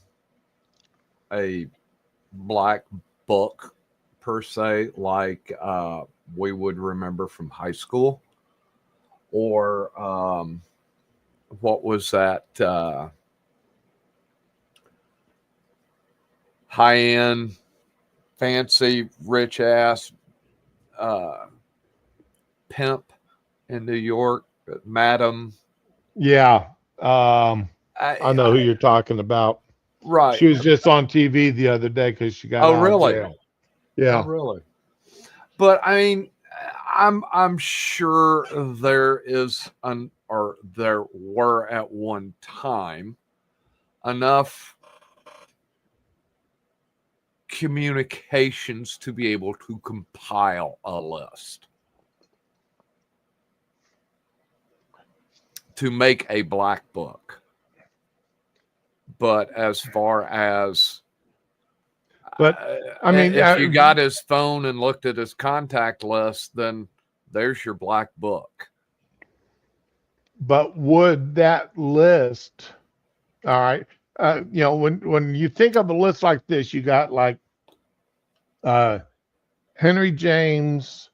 black book per se, like we would remember from high school, or what was that high-end, fancy, rich-ass pimp in New York, Madam. Yeah. I know who you're talking about. Right. She was just on TV the other day because she got out really? of jail. Yeah. Oh, really? But I mean, I'm sure there is or there were at one time enough communications to be able to compile a list, to make a black book. But as far as, I mean, if you got his phone and looked at his contact list, then there's your black book. But would that list, all right, when you think of a list like this, you got like Henry James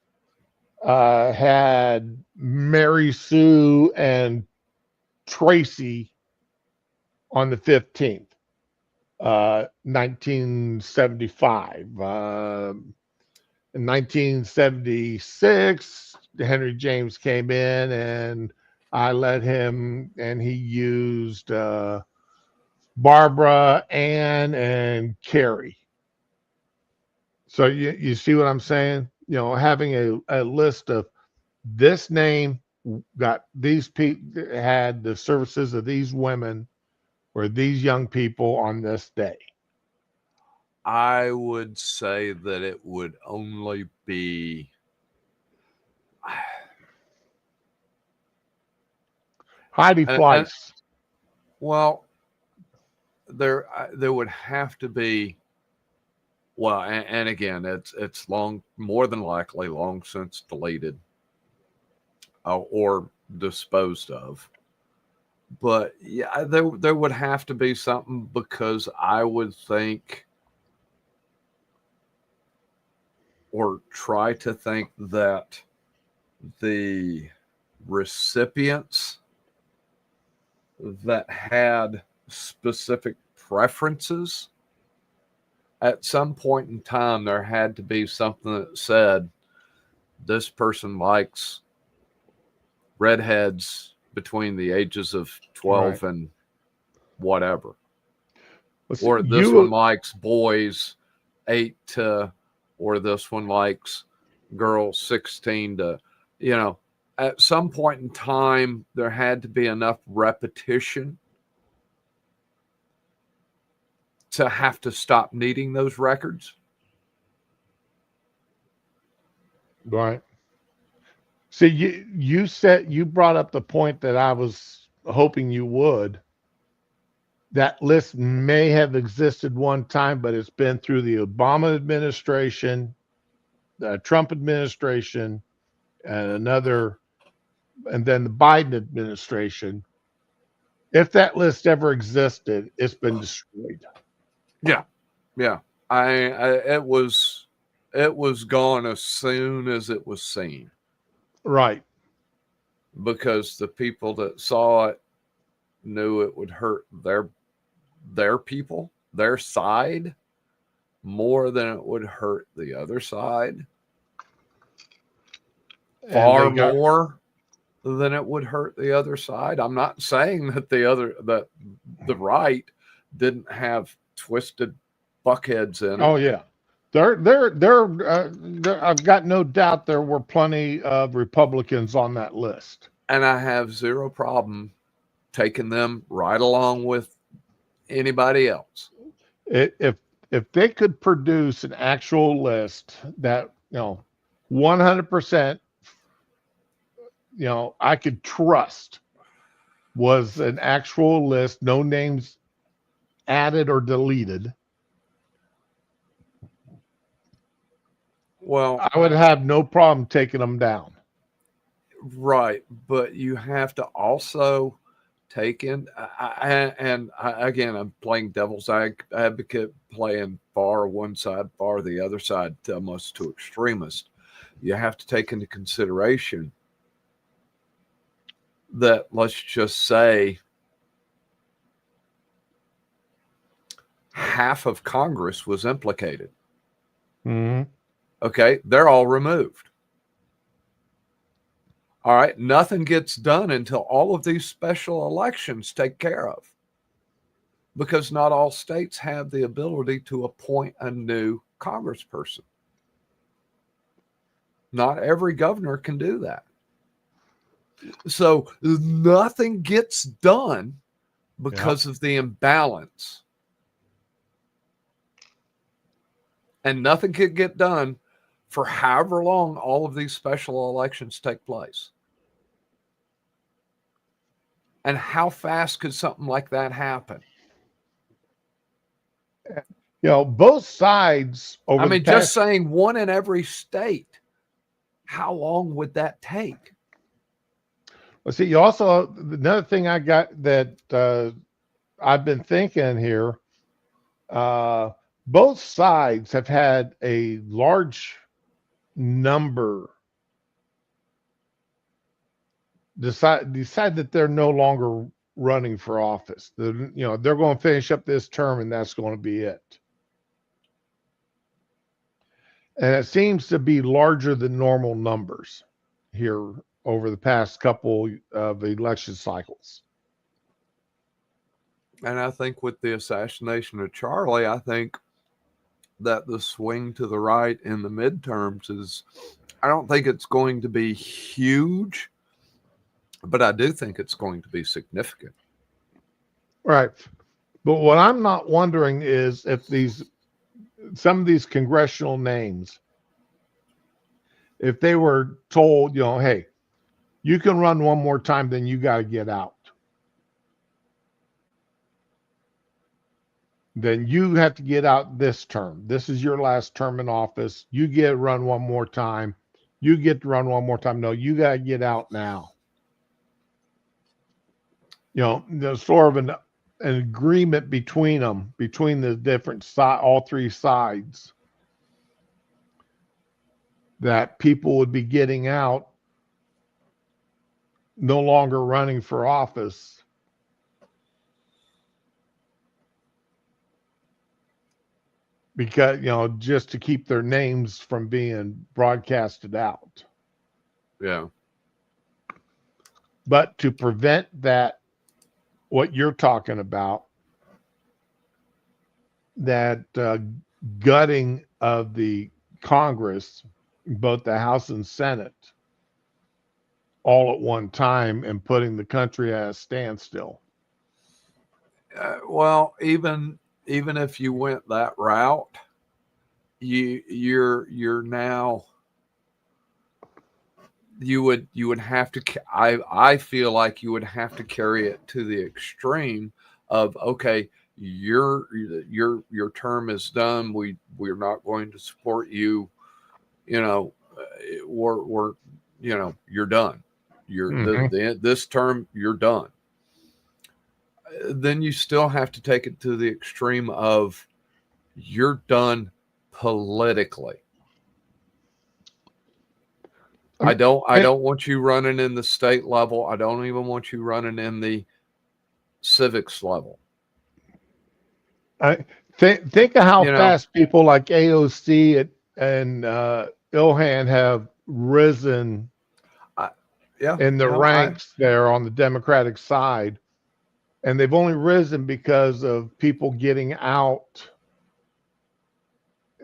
had Mary Sue and Tracy on the 15th, 1975. In 1976, Henry James came in and I let him, and he used Barbara, Ann, and Carrie. So you see what I'm saying? Having a list of this name got these people, had the services of these women or these young people on this day. I would say that it would only be Heidi Fleiss. Well, there would have to be. Well, and again, it's more than likely long since deleted or disposed of. But yeah, there would have to be something, because I would think, or try to think, that the recipients that had specific preferences, at some point in time, there had to be something that said, this person likes redheads between the ages of 12 and whatever. Or this one likes boys 8 to, or this one likes girls 16 to, at some point in time, there had to be enough repetition to have to stop needing those records. Right. See, you brought up the point that I was hoping you would. That list may have existed one time, but it's been through the Obama administration, the Trump administration, and then the Biden administration. If that list ever existed, it's been destroyed. Yeah. It was gone as soon as it was seen. Right. Because the people that saw it knew it would hurt their people, their side, more than it would hurt the other side. Far more than it would hurt the other side. I'm not saying that the right didn't have twisted buckheads in it. Oh yeah. I've got no doubt there were plenty of Republicans on that list. And I have zero problem taking them right along with anybody else. If they could produce an actual list that 100%, I could trust was an actual list, no names added or deleted. Well, I would have no problem taking them down. Right, but you have to also take in, again, I'm playing devil's advocate, playing far one side, far the other side, almost to extremist. You have to take into consideration that, let's just say, half of Congress was implicated. Mm-hmm. Okay, they're all removed. All right, nothing gets done until all of these special elections take care of, because not all states have the ability to appoint a new congressperson. Not every governor can do that. So nothing gets done because of the imbalance. And nothing could get done for however long all of these special elections take place. And how fast could something like that happen? Both sides over just saying one in every state. How long would that take? Well, see, you also, another thing I got that I've been thinking here, both sides have had a large number decide that they're no longer running for office. They're going to finish up this term and that's going to be it. And it seems to be larger than normal numbers here over the past couple of election cycles. And I think with the assassination of Charlie, I think that the swing to the right in the midterms I don't think it's going to be huge, but I do think it's going to be significant. Right. But what I'm not wondering is if some of these congressional names, if they were told, hey, you can run one more time, then you got to get out. Then you have to get out this term. This is your last term in office. You get to run one more time. You get to run one more time. No, you got to get out now. There's sort of an agreement between them, between the different all three sides, that people would be getting out, no longer running for office. Because, just to keep their names from being broadcasted out. Yeah. But to prevent that, what you're talking about, that gutting of the Congress, both the House and Senate, all at one time, and putting the country at a standstill. Well, even if you went that route, you're now, you would have to. I feel like you would have to carry it to the extreme of, okay, your term is done. We're not going to support you. We're you're done. This term, you're done. Then you still have to take it to the extreme of you're done politically. I don't want you running in the state level. I don't even want you running in the civics level. Think of how fast people like AOC and Ilhan have risen in the ranks there on the Democratic side. And they've only risen because of people getting out.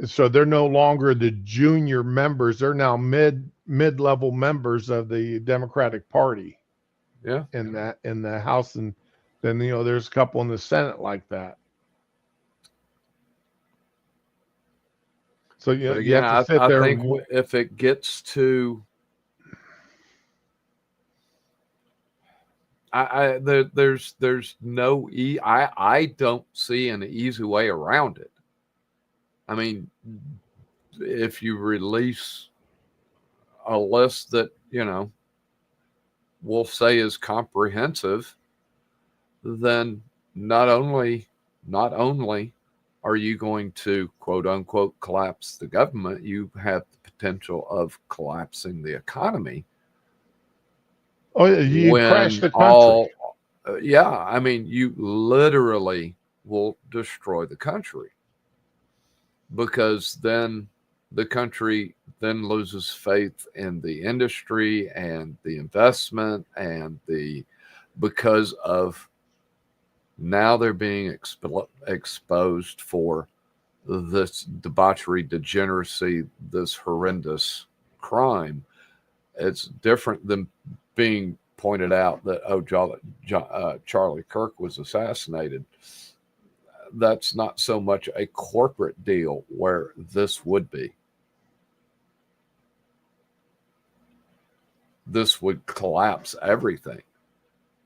So they're no longer the junior members. They're now mid-level members of the Democratic Party. Yeah. In the House, and then there's a couple in the Senate like that. So you have to sit there. I think if it gets to, there's no I don't see an easy way around it. I mean, if you release a list that we'll say is comprehensive, then not only are you going to quote unquote collapse the government, you have the potential of collapsing the economy. Oh, you crash the country. I mean, you literally will destroy the country, because then the country then loses faith in the industry and the investment and because of now they're being exposed for this debauchery, degeneracy, this horrendous crime. It's different than being pointed out that, Charlie Kirk was assassinated. That's not so much a corporate deal where this would be. This would collapse everything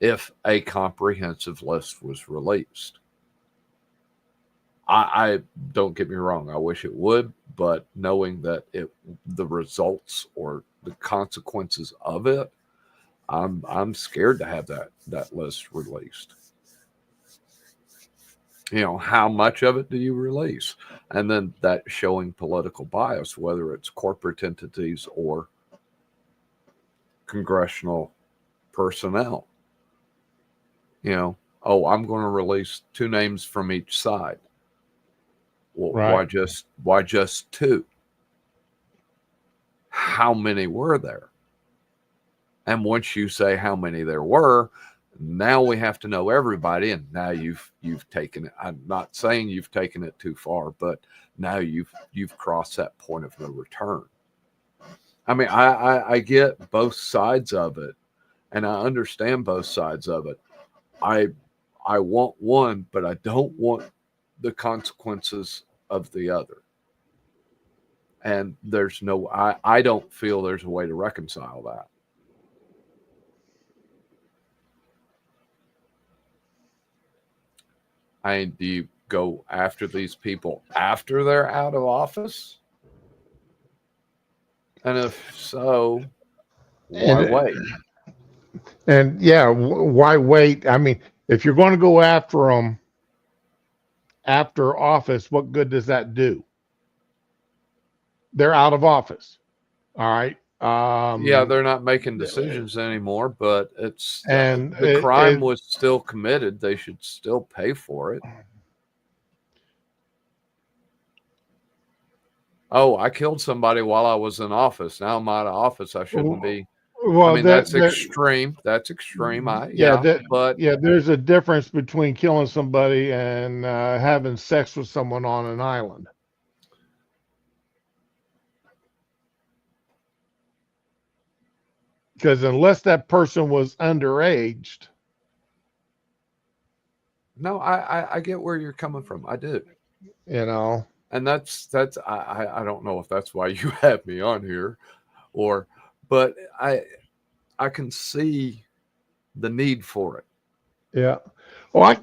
if a comprehensive list was released. I don't get me wrong, I wish it would, but knowing that the results or the consequences of it, I'm scared to have that list released. How much of it do you release? And then that showing political bias, whether it's corporate entities or congressional personnel. I'm going to release 2 names from each side. Well, right. why just 2? How many were there? And once you say how many there were, now we have to know everybody, and now you've taken it. I'm not saying you've taken it too far, but now you've crossed that point of no return. I mean, I get both sides of it, and I understand both sides of it. I want one, but I don't want the consequences of the other. And I don't feel there's a way to reconcile that. Do you go after these people after they're out of office? And if so, why wait? And yeah, why wait? I mean, if you're going to go after them after office, what good does that do? They're out of office. All right. Yeah, they're not making decisions anymore, but it's and the crime was still committed. They should still pay for it. Oh, I killed somebody while I was in office. Now I'm out of office. I shouldn't be. Well, I mean, that's extreme. That's extreme. But there's a difference between killing somebody and having sex with someone on an island. Because unless that person was underaged. No, I get where you're coming from. I do. You know. And that's I don't know if that's why you have me on here, but I can see the need for it. Yeah. Well,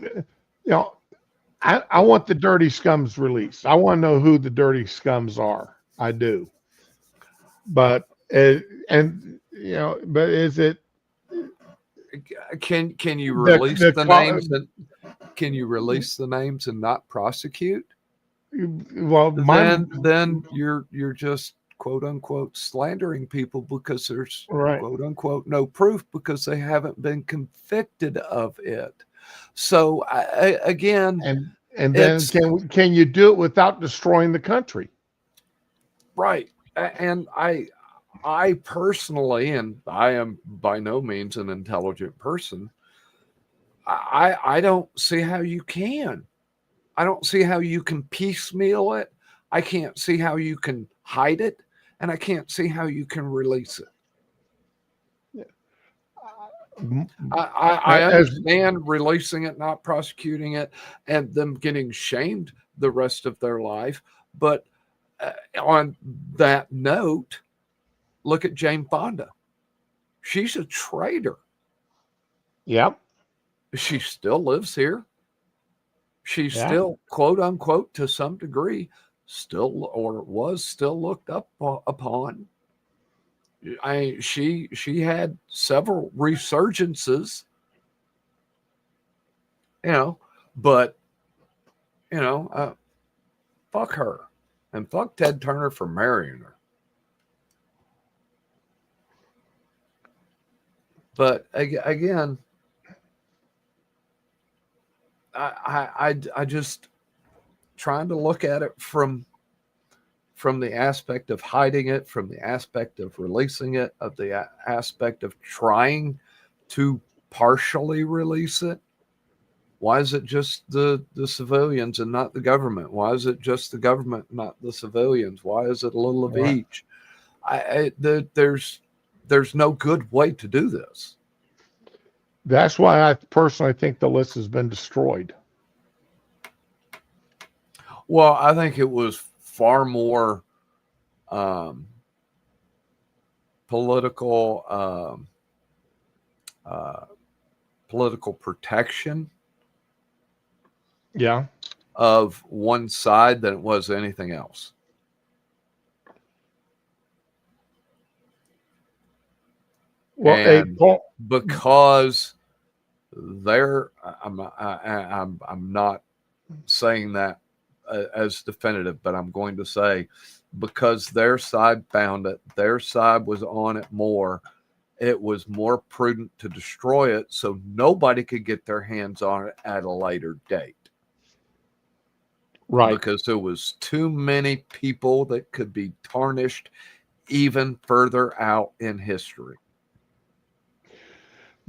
I want the dirty scums released. I want to know who the dirty scums are. I do. But but is it? Can you release the names? Can you release the names and not prosecute? Well, then you're just quote unquote slandering people because there's quote unquote no proof because they haven't been convicted of it. So again, and then can you do it without destroying the country? Right. And I personally, and I am by no means an intelligent person, I don't see how you can. I don't see how you can piecemeal it. I can't see how you can hide it, and I can't see how you can release it. I understand releasing it, not prosecuting it, and them getting shamed the rest of their life. But on that note, look at Jane Fonda. She's a traitor. Yep. She still lives here. She's still, quote unquote, to some degree, still or was still looked up upon. She had several resurgences, but fuck her and fuck Ted Turner for marrying her. But again, I just trying to look at it from the aspect of hiding it, from the aspect of releasing it, of the aspect of trying to partially release it. Why is it just the civilians and not the government? Why is it just the government, not the civilians? Why is it a little of each? There's no good way to do this. That's why I personally think the list has been destroyed. Well, I think it was far more political protection of one side than it was anything else. Well, because I'm not saying that as definitive, but I'm going to say because their side found it, their side was on it more, it was more prudent to destroy it so nobody could get their hands on it at a later date. Right. Because there was too many people that could be tarnished even further out in history.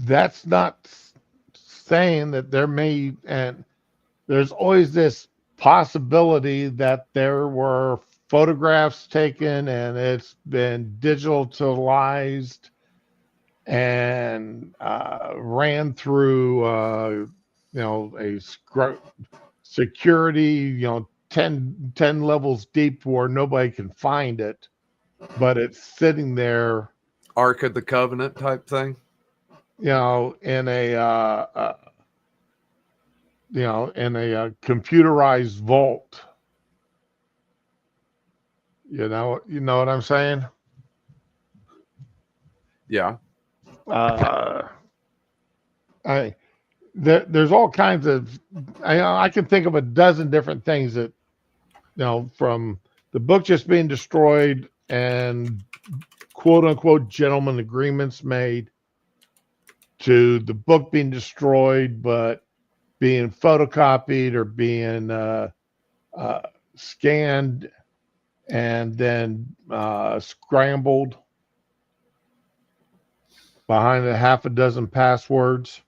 That's not saying that there may, and there's always this possibility that there were photographs taken and it's been digitalized and ran through, a security, 10 levels deep where nobody can find it, but it's sitting there. Ark of the Covenant type thing. In a computerized vault. You know what I'm saying? Yeah. there's all kinds of. I can think of a dozen different things that, from the book just being destroyed and quote unquote gentleman agreements made, to the book being destroyed but being photocopied or being scanned and then scrambled behind a half a dozen passwords.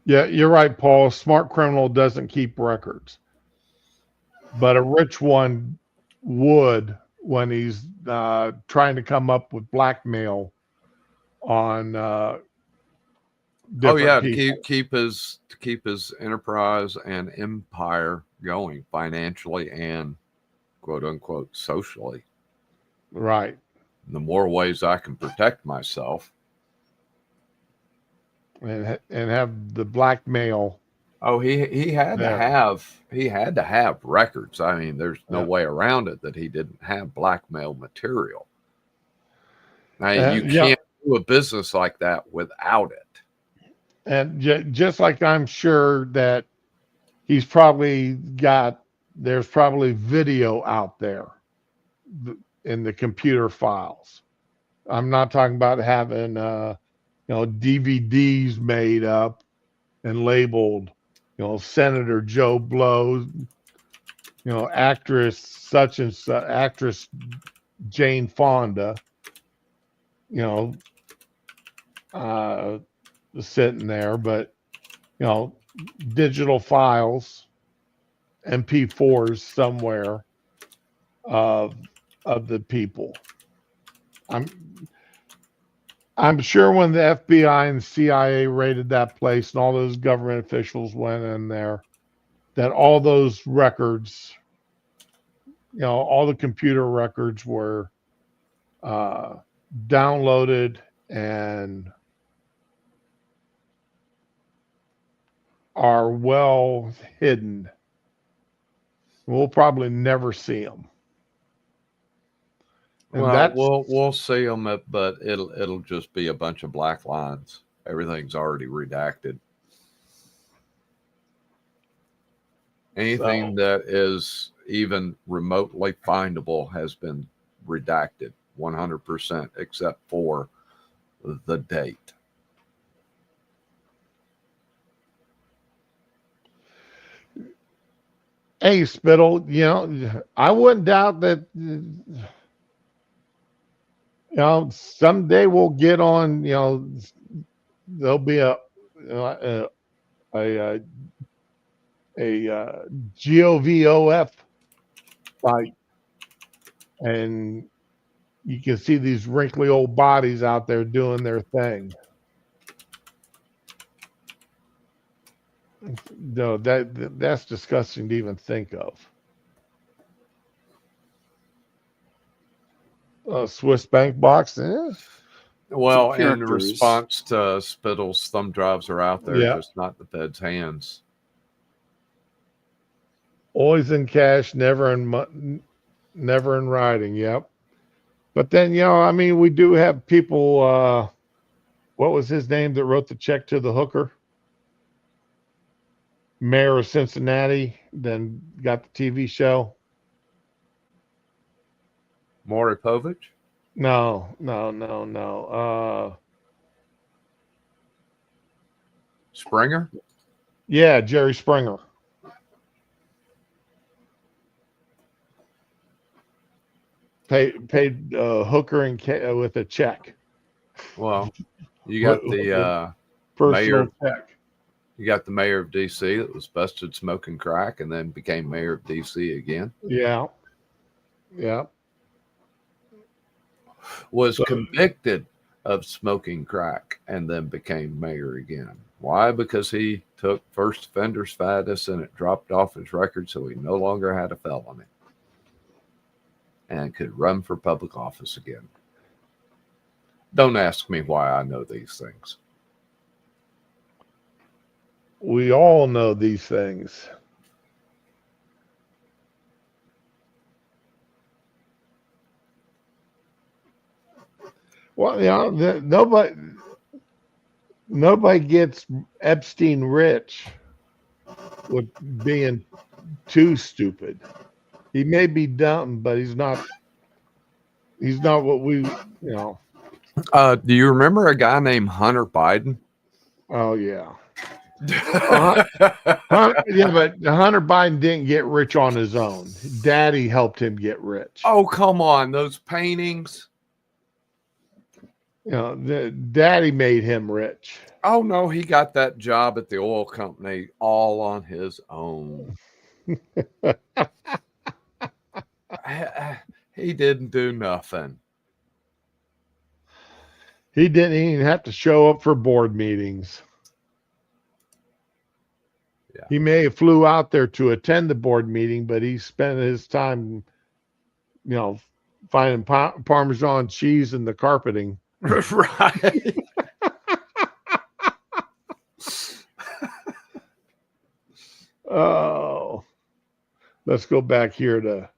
Yeah, you're right, Paul. A smart criminal doesn't keep records, but a rich one would when he's trying to come up with blackmail on different people. to keep his enterprise and empire going financially and quote unquote socially. Right. The more ways I can protect myself and have the blackmail. Oh, he had there. to have records. I mean, there's no way around it that he didn't have blackmail material. Now, you can't do a business like that without it. And just like I'm sure that he's probably there's probably video out there in the computer files. I'm not talking about having DVDs made up and labeled, Senator Joe Blow, actress such and such, actress Jane Fonda, sitting there, but digital files, MP4s somewhere of the people. I'm sure when the FBI and CIA raided that place and all those government officials went in there, that all those records, all the computer records were downloaded and are well hidden. We'll probably never see them. And we'll see them, but it'll just be a bunch of black lines. Everything's already redacted. Anything that is even remotely findable has been redacted 100%, except for the date. Hey, Spittle, I wouldn't doubt that, someday we'll get on, there'll be a GOVOF fight, and you can see these wrinkly old bodies out there doing their thing. No, that's disgusting to even think of. Swiss bank box. Well, in response to Spittle's, thumb drives are out there, just not the Fed's hands. Always in cash, never in writing. Yep. But then, we do have people. What was his name that wrote the check to the hooker? Mayor of Cincinnati, then got the TV show. Maury Povich? No. Springer? Yeah, Jerry Springer. Paid hooker and with a check. Well, you got the personal check. You got the mayor of D.C. that was busted smoking crack and then became mayor of D.C. again. Yeah. Was convicted of smoking crack and then became mayor again. Why? Because he took first offender status and it dropped off his record, so he no longer had a felony and could run for public office again. Don't ask me why I know these things. We all know these things. Well, nobody gets Epstein rich with being too stupid. He may be dumb, but he's not. He's not what we. Do you remember a guy named Hunter Biden? Oh yeah. Yeah, but Hunter Biden didn't get rich on his own. Daddy helped him get rich. Oh, come on. Those paintings. Daddy made him rich. Oh, no. He got that job at the oil company all on his own. He didn't do nothing. He didn't even have to show up for board meetings. Yeah. He may have flew out there to attend the board meeting, but he spent his time, finding Parmesan cheese in the carpeting. Right. Oh, let's go back here to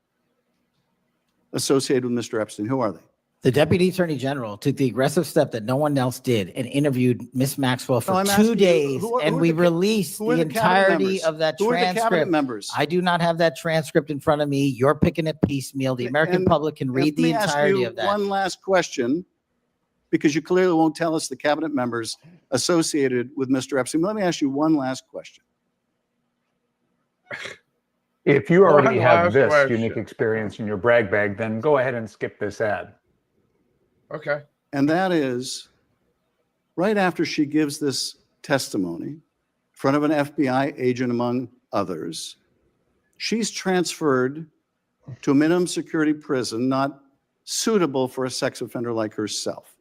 associated with Mr. Epstein. Who are they? The Deputy Attorney General took the aggressive step that no one else did and interviewed Miss Maxwell for I'm asking 2 you, days, who and are we the released who are the the cabinet entirety members? of that Who are the cabinet transcript. members? I do not have that transcript in front of me. You're picking it piecemeal. The American And public can read the entirety of that. One last question, because you clearly won't tell us the cabinet members associated with Mr. Epstein. Let me ask you one last question. If you already One have last this question. unique experience in your brag bag, then go ahead and skip this ad. Okay. And that is right after she gives this testimony in front of an FBI agent, among others, she's transferred to a minimum security prison not suitable for a sex offender like herself.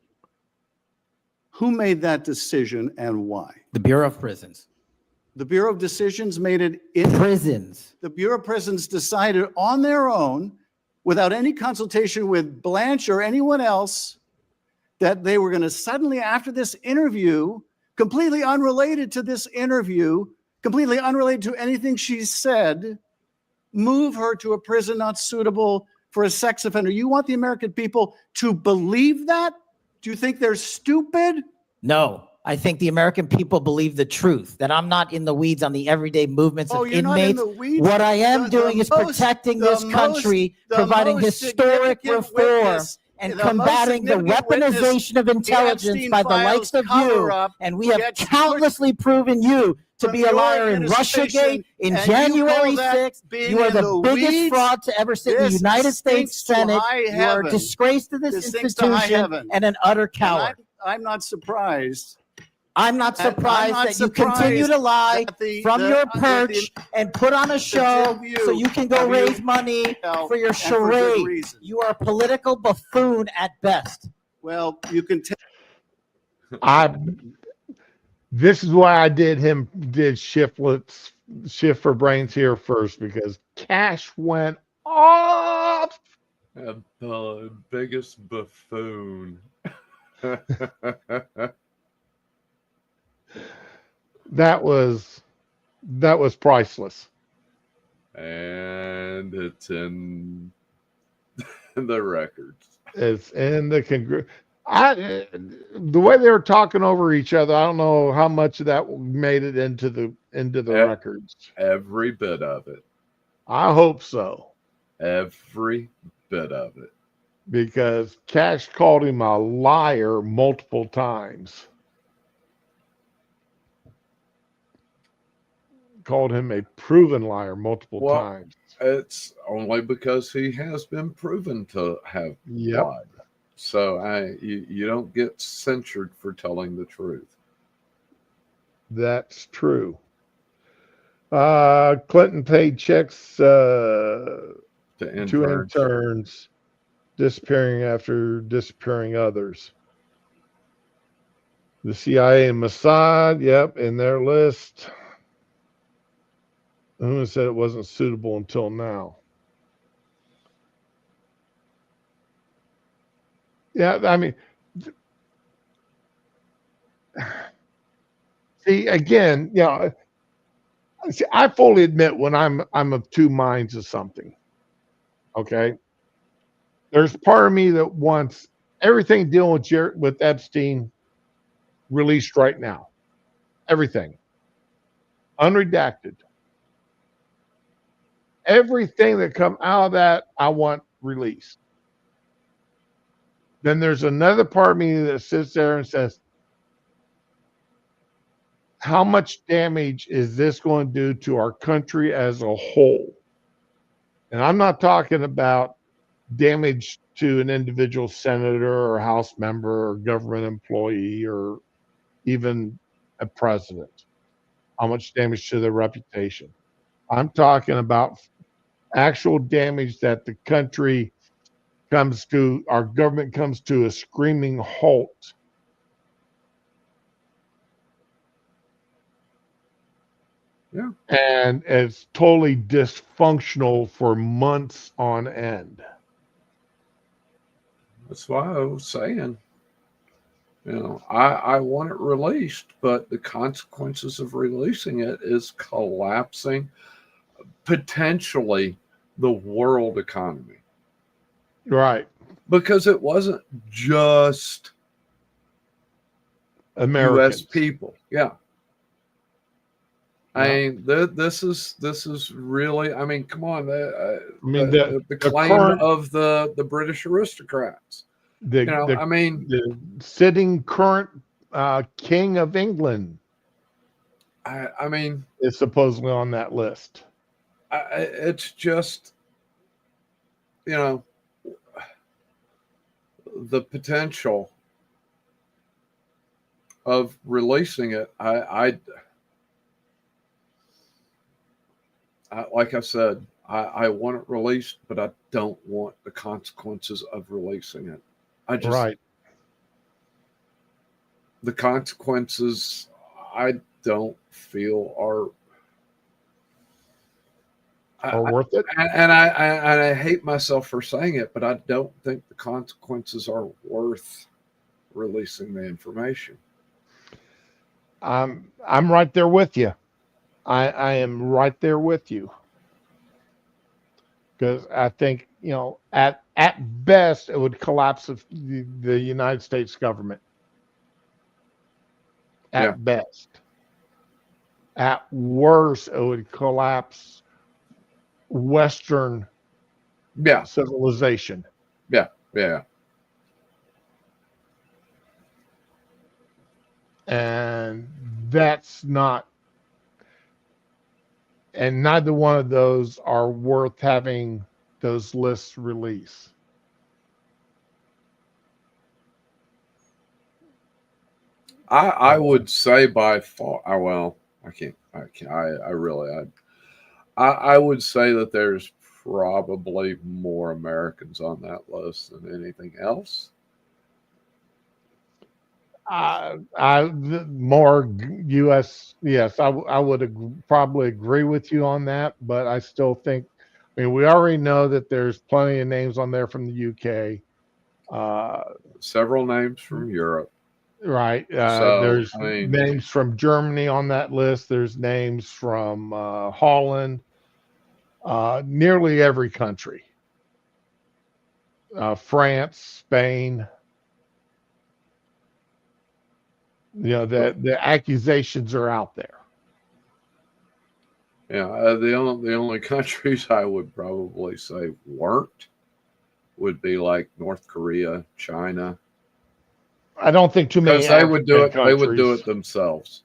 Who made that decision and why? The Bureau of Prisons. The Bureau of Decisions made it in prisons. The Bureau of Prisons decided on their own, without any consultation with Blanche or anyone else, that they were going to suddenly, after this interview, completely unrelated to this interview, completely unrelated to anything she said, move her to a prison not suitable for a sex offender. You want the American people to believe that? Do you think they're stupid? No, I think the American people believe the truth, that I'm not in the weeds on the everyday movements of you're not in inmates. the weeds? What I am doing is protecting this country, providing historic reform, and combating the weaponization of intelligence by the likes of you. And we have countlessly proven you to be a liar in Russiagate, in January 6th. You are the biggest fraud to ever sit in the United States Senate. You are a disgrace to this institution and an utter coward. I'm not surprised. I'm not surprised that you continue to lie from your perch and put on a show so you can go raise money for your charade. You are a political buffoon at best. Well, you can tell. This is why I did shift for brains here first, because Cash went off. The biggest buffoon. That was priceless. And it's in the records. It's in the the way they were talking over each other, I don't know how much of that made it into the records. Every bit of it. I hope so. Every bit of it. Because Cash called him a liar multiple times. Called him a proven liar multiple times. It's only because he has been proven to have lied. So you don't get censured for telling the truth. That's true. Clinton paid checks to interns, disappearing after disappearing others. The CIA and Mossad, in their list. Who said it wasn't suitable until now? Yeah, I mean, see, again, I fully admit when I'm of two minds of something. Okay, there's part of me that wants everything dealing with Epstein released right now. Everything. Unredacted. Everything that come out of that, I want released. Then there's another part of me that sits there and says, how much damage is this going to do to our country as a whole? And I'm not talking about damage to an individual senator or House member or government employee or even a president. How much damage to their reputation? I'm talking about actual damage that the country comes to, our government comes to a screaming halt. Yeah. And it's totally dysfunctional for months on end. That's why I was saying, I want it released, but the consequences of releasing it is collapsing potentially the world economy. Right. Because it wasn't just Americans. U.S. people. Yeah. I mean, this is really. I mean, come on. The claim current, of the British aristocrats. The sitting current king of England. I mean, is supposedly on that list. It's just, the potential of releasing it. I like I said, I want it released, but I don't want the consequences of releasing it. The consequences I don't feel are worth it. And I hate myself for saying it, but I don't think the consequences are worth releasing the information. I'm right there with you. I am right there with you. Because I think, at best, it would collapse the United States government. At best. At worst, it would collapse Western civilization. Yeah. And that's not, and neither one of those are worth having those lists released. I would say by far, I would say that there's probably more Americans on that list than anything else. More U.S. Yes, I would probably agree with you on that, but I still think, we already know that there's plenty of names on there from the U.K. Several names from Europe. Right. There's names from Germany on that list. There's names from Holland. Nearly every country. France, Spain. The accusations are out there. Yeah, the only countries I would probably say weren't would be like North Korea, China. I don't think too many. Because they would do it. They would do it themselves.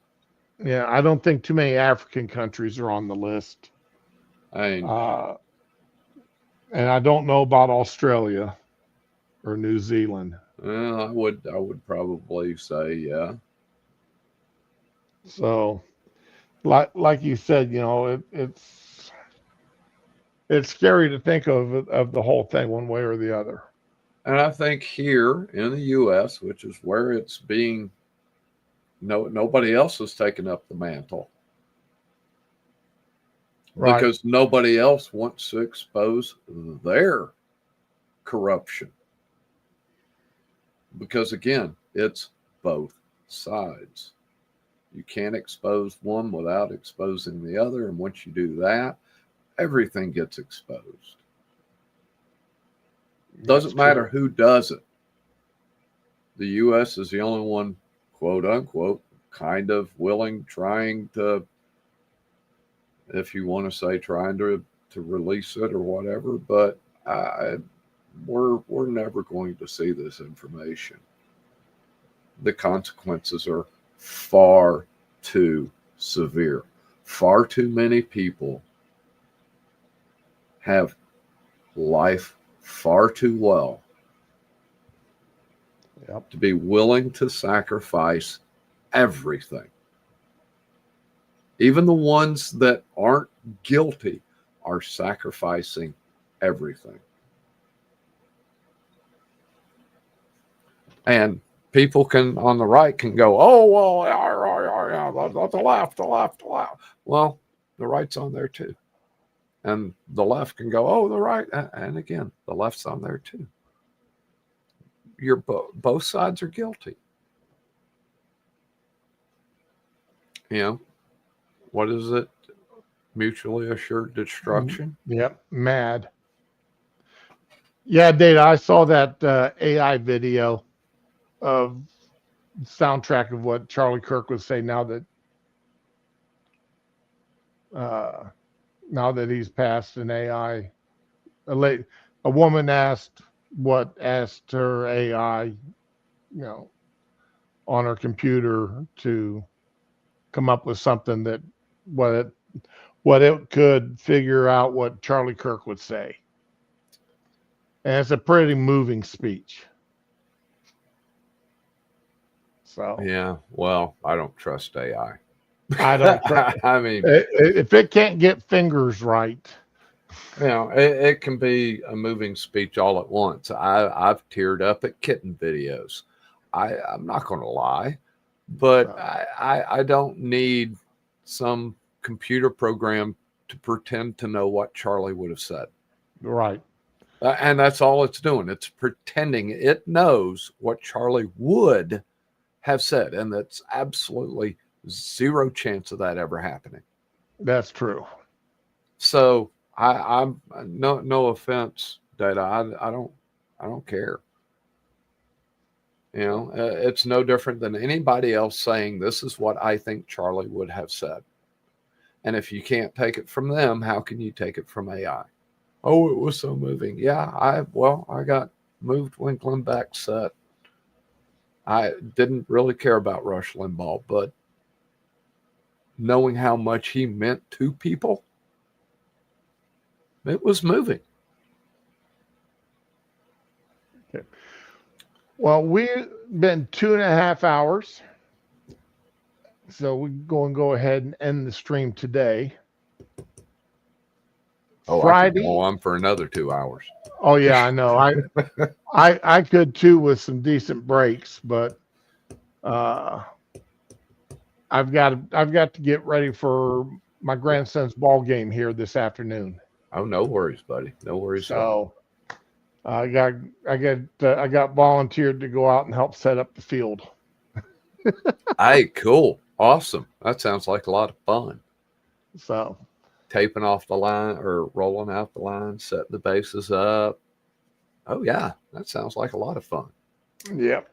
Yeah, I don't think too many African countries are on the list. And I don't know about Australia or New Zealand. Well, I would probably say yeah. So, like you said, it's scary to think of the whole thing one way or the other. And I think here in the U.S., which is where it's being, nobody else has taken up the mantle. Right. Because nobody else wants to expose their corruption. Because again, it's both sides. You can't expose one without exposing the other. And once you do that, everything gets exposed. Doesn't matter who does it. the U.S. is the only one, quote unquote, kind of willing, trying to, if you want to say, trying to release it or whatever. But we're never going to see this information. The consequences are far too severe. Far too many people have life far too well to be willing to sacrifice everything. Even the ones that aren't guilty are sacrificing everything. And people can, on the right, can go, oh, well, the left. Well, the right's on there too. And the left can go, oh, the right. And again, the left's on there too. Both sides are guilty. You know, what is it? Mutually assured destruction. Yep, mad. Yeah, Data, I saw that AI video of soundtrack of what Charlie Kirk would say now that he's passed an AI. A woman asked her AI, on her computer to come up with something that what it could figure out what Charlie Kirk would say. And it's a pretty moving speech. So yeah, well, I don't trust AI. I don't trust. I mean, if it can't get fingers right, it can be a moving speech all at once. I've teared up at kitten videos. I'm not going to lie, but I don't need some computer program to pretend to know what Charlie would have said. Right. And that's all it's doing. It's pretending it knows what Charlie would have said. And that's absolutely zero chance of that ever happening. That's true. So I'm no offense, Data. I don't care. It's no different than anybody else saying this is what I think Charlie would have said. And if you can't take it from them, how can you take it from AI? Oh, it was so moving. Yeah, I got moved when Glenn Beck said. I didn't really care about Rush Limbaugh, but knowing how much he meant to people, it was moving. Okay. Well, we've been 2.5 hours. So we're going to go ahead and end the stream today. Oh, Friday. I could go on for another 2 hours. Oh yeah, I know. I could too with some decent breaks, but I've got to get ready for my grandson's ball game here this afternoon. Oh, no worries, buddy. No worries. So I got volunteered to go out and help set up the field. Hey, cool. Awesome. That sounds like a lot of fun. So taping off the line or rolling out the line, setting the bases up. Oh yeah, that sounds like a lot of fun. Yep.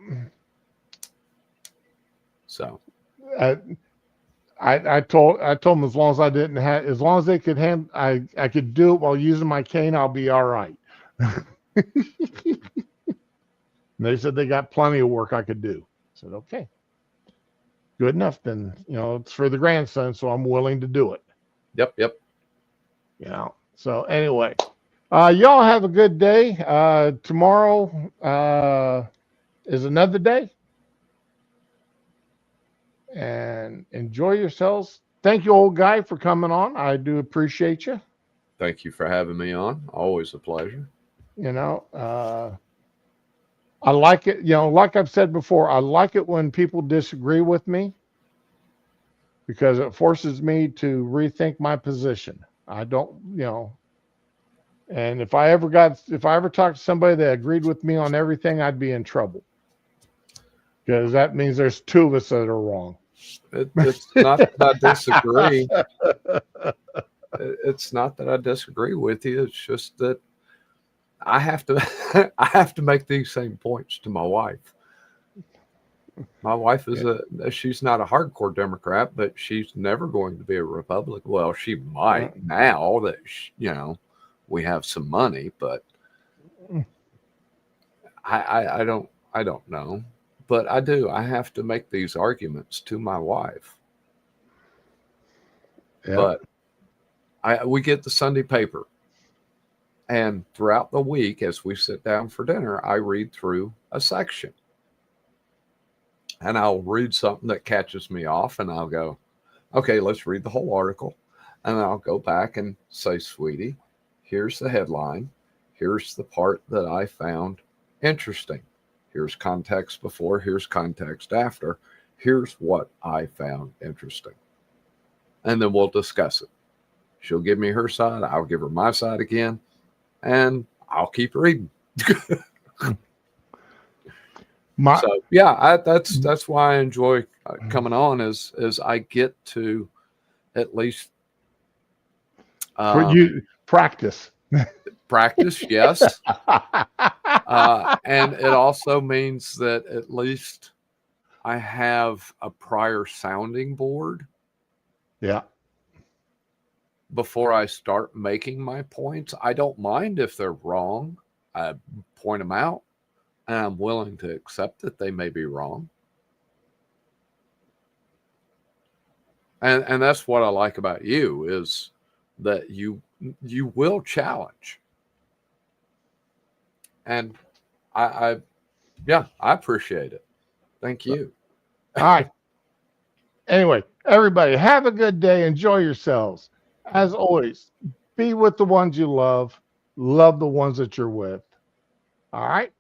So I told them as long as they could I could do it while using my cane, I'll be all right. They said they got plenty of work I could do. I said, okay, good enough. Then, it's for the grandson, so I'm willing to do it. Yep. So anyway, y'all have a good day. Tomorrow is another day. And enjoy yourselves. Thank you, old guy, for coming on. I do appreciate you. Thank you for having me on. Always a pleasure. I like it. Like I've said before, I like it when people disagree with me because it forces me to rethink my position. I don't, and if I ever talked to somebody that agreed with me on everything, I'd be in trouble because that means there's two of us that are wrong. It's not that I disagree. It's not that I disagree with you. It's just that I have to make these same points to my wife. My wife is she's not a hardcore Democrat, but she's never going to be a Republican. Well, she might now that, we have some money, but I don't know. But I have to make these arguments to my wife. Yep. But we get the Sunday paper. And throughout the week, as we sit down for dinner, I read through a section. And I'll read something that catches me off, and I'll go, okay, let's read the whole article. And I'll go back and say, sweetie, here's the headline. Here's the part that I found interesting. Here's context before. Here's context after. Here's what I found interesting. And then we'll discuss it. She'll give me her side. I'll give her my side again. And I'll keep reading. So yeah, that's why I enjoy coming on is I get to at least for you practice. Practice, yes. And it also means that at least I have a prior sounding board. Yeah. Before I start making my points. I don't mind if they're wrong. I point them out, and I'm willing to accept that they may be wrong. And that's what I like about you is that you will challenge. And I appreciate it. Thank you. All right. Anyway, everybody, have a good day. Enjoy yourselves. As always, be with the ones you love the ones that you're with. All right.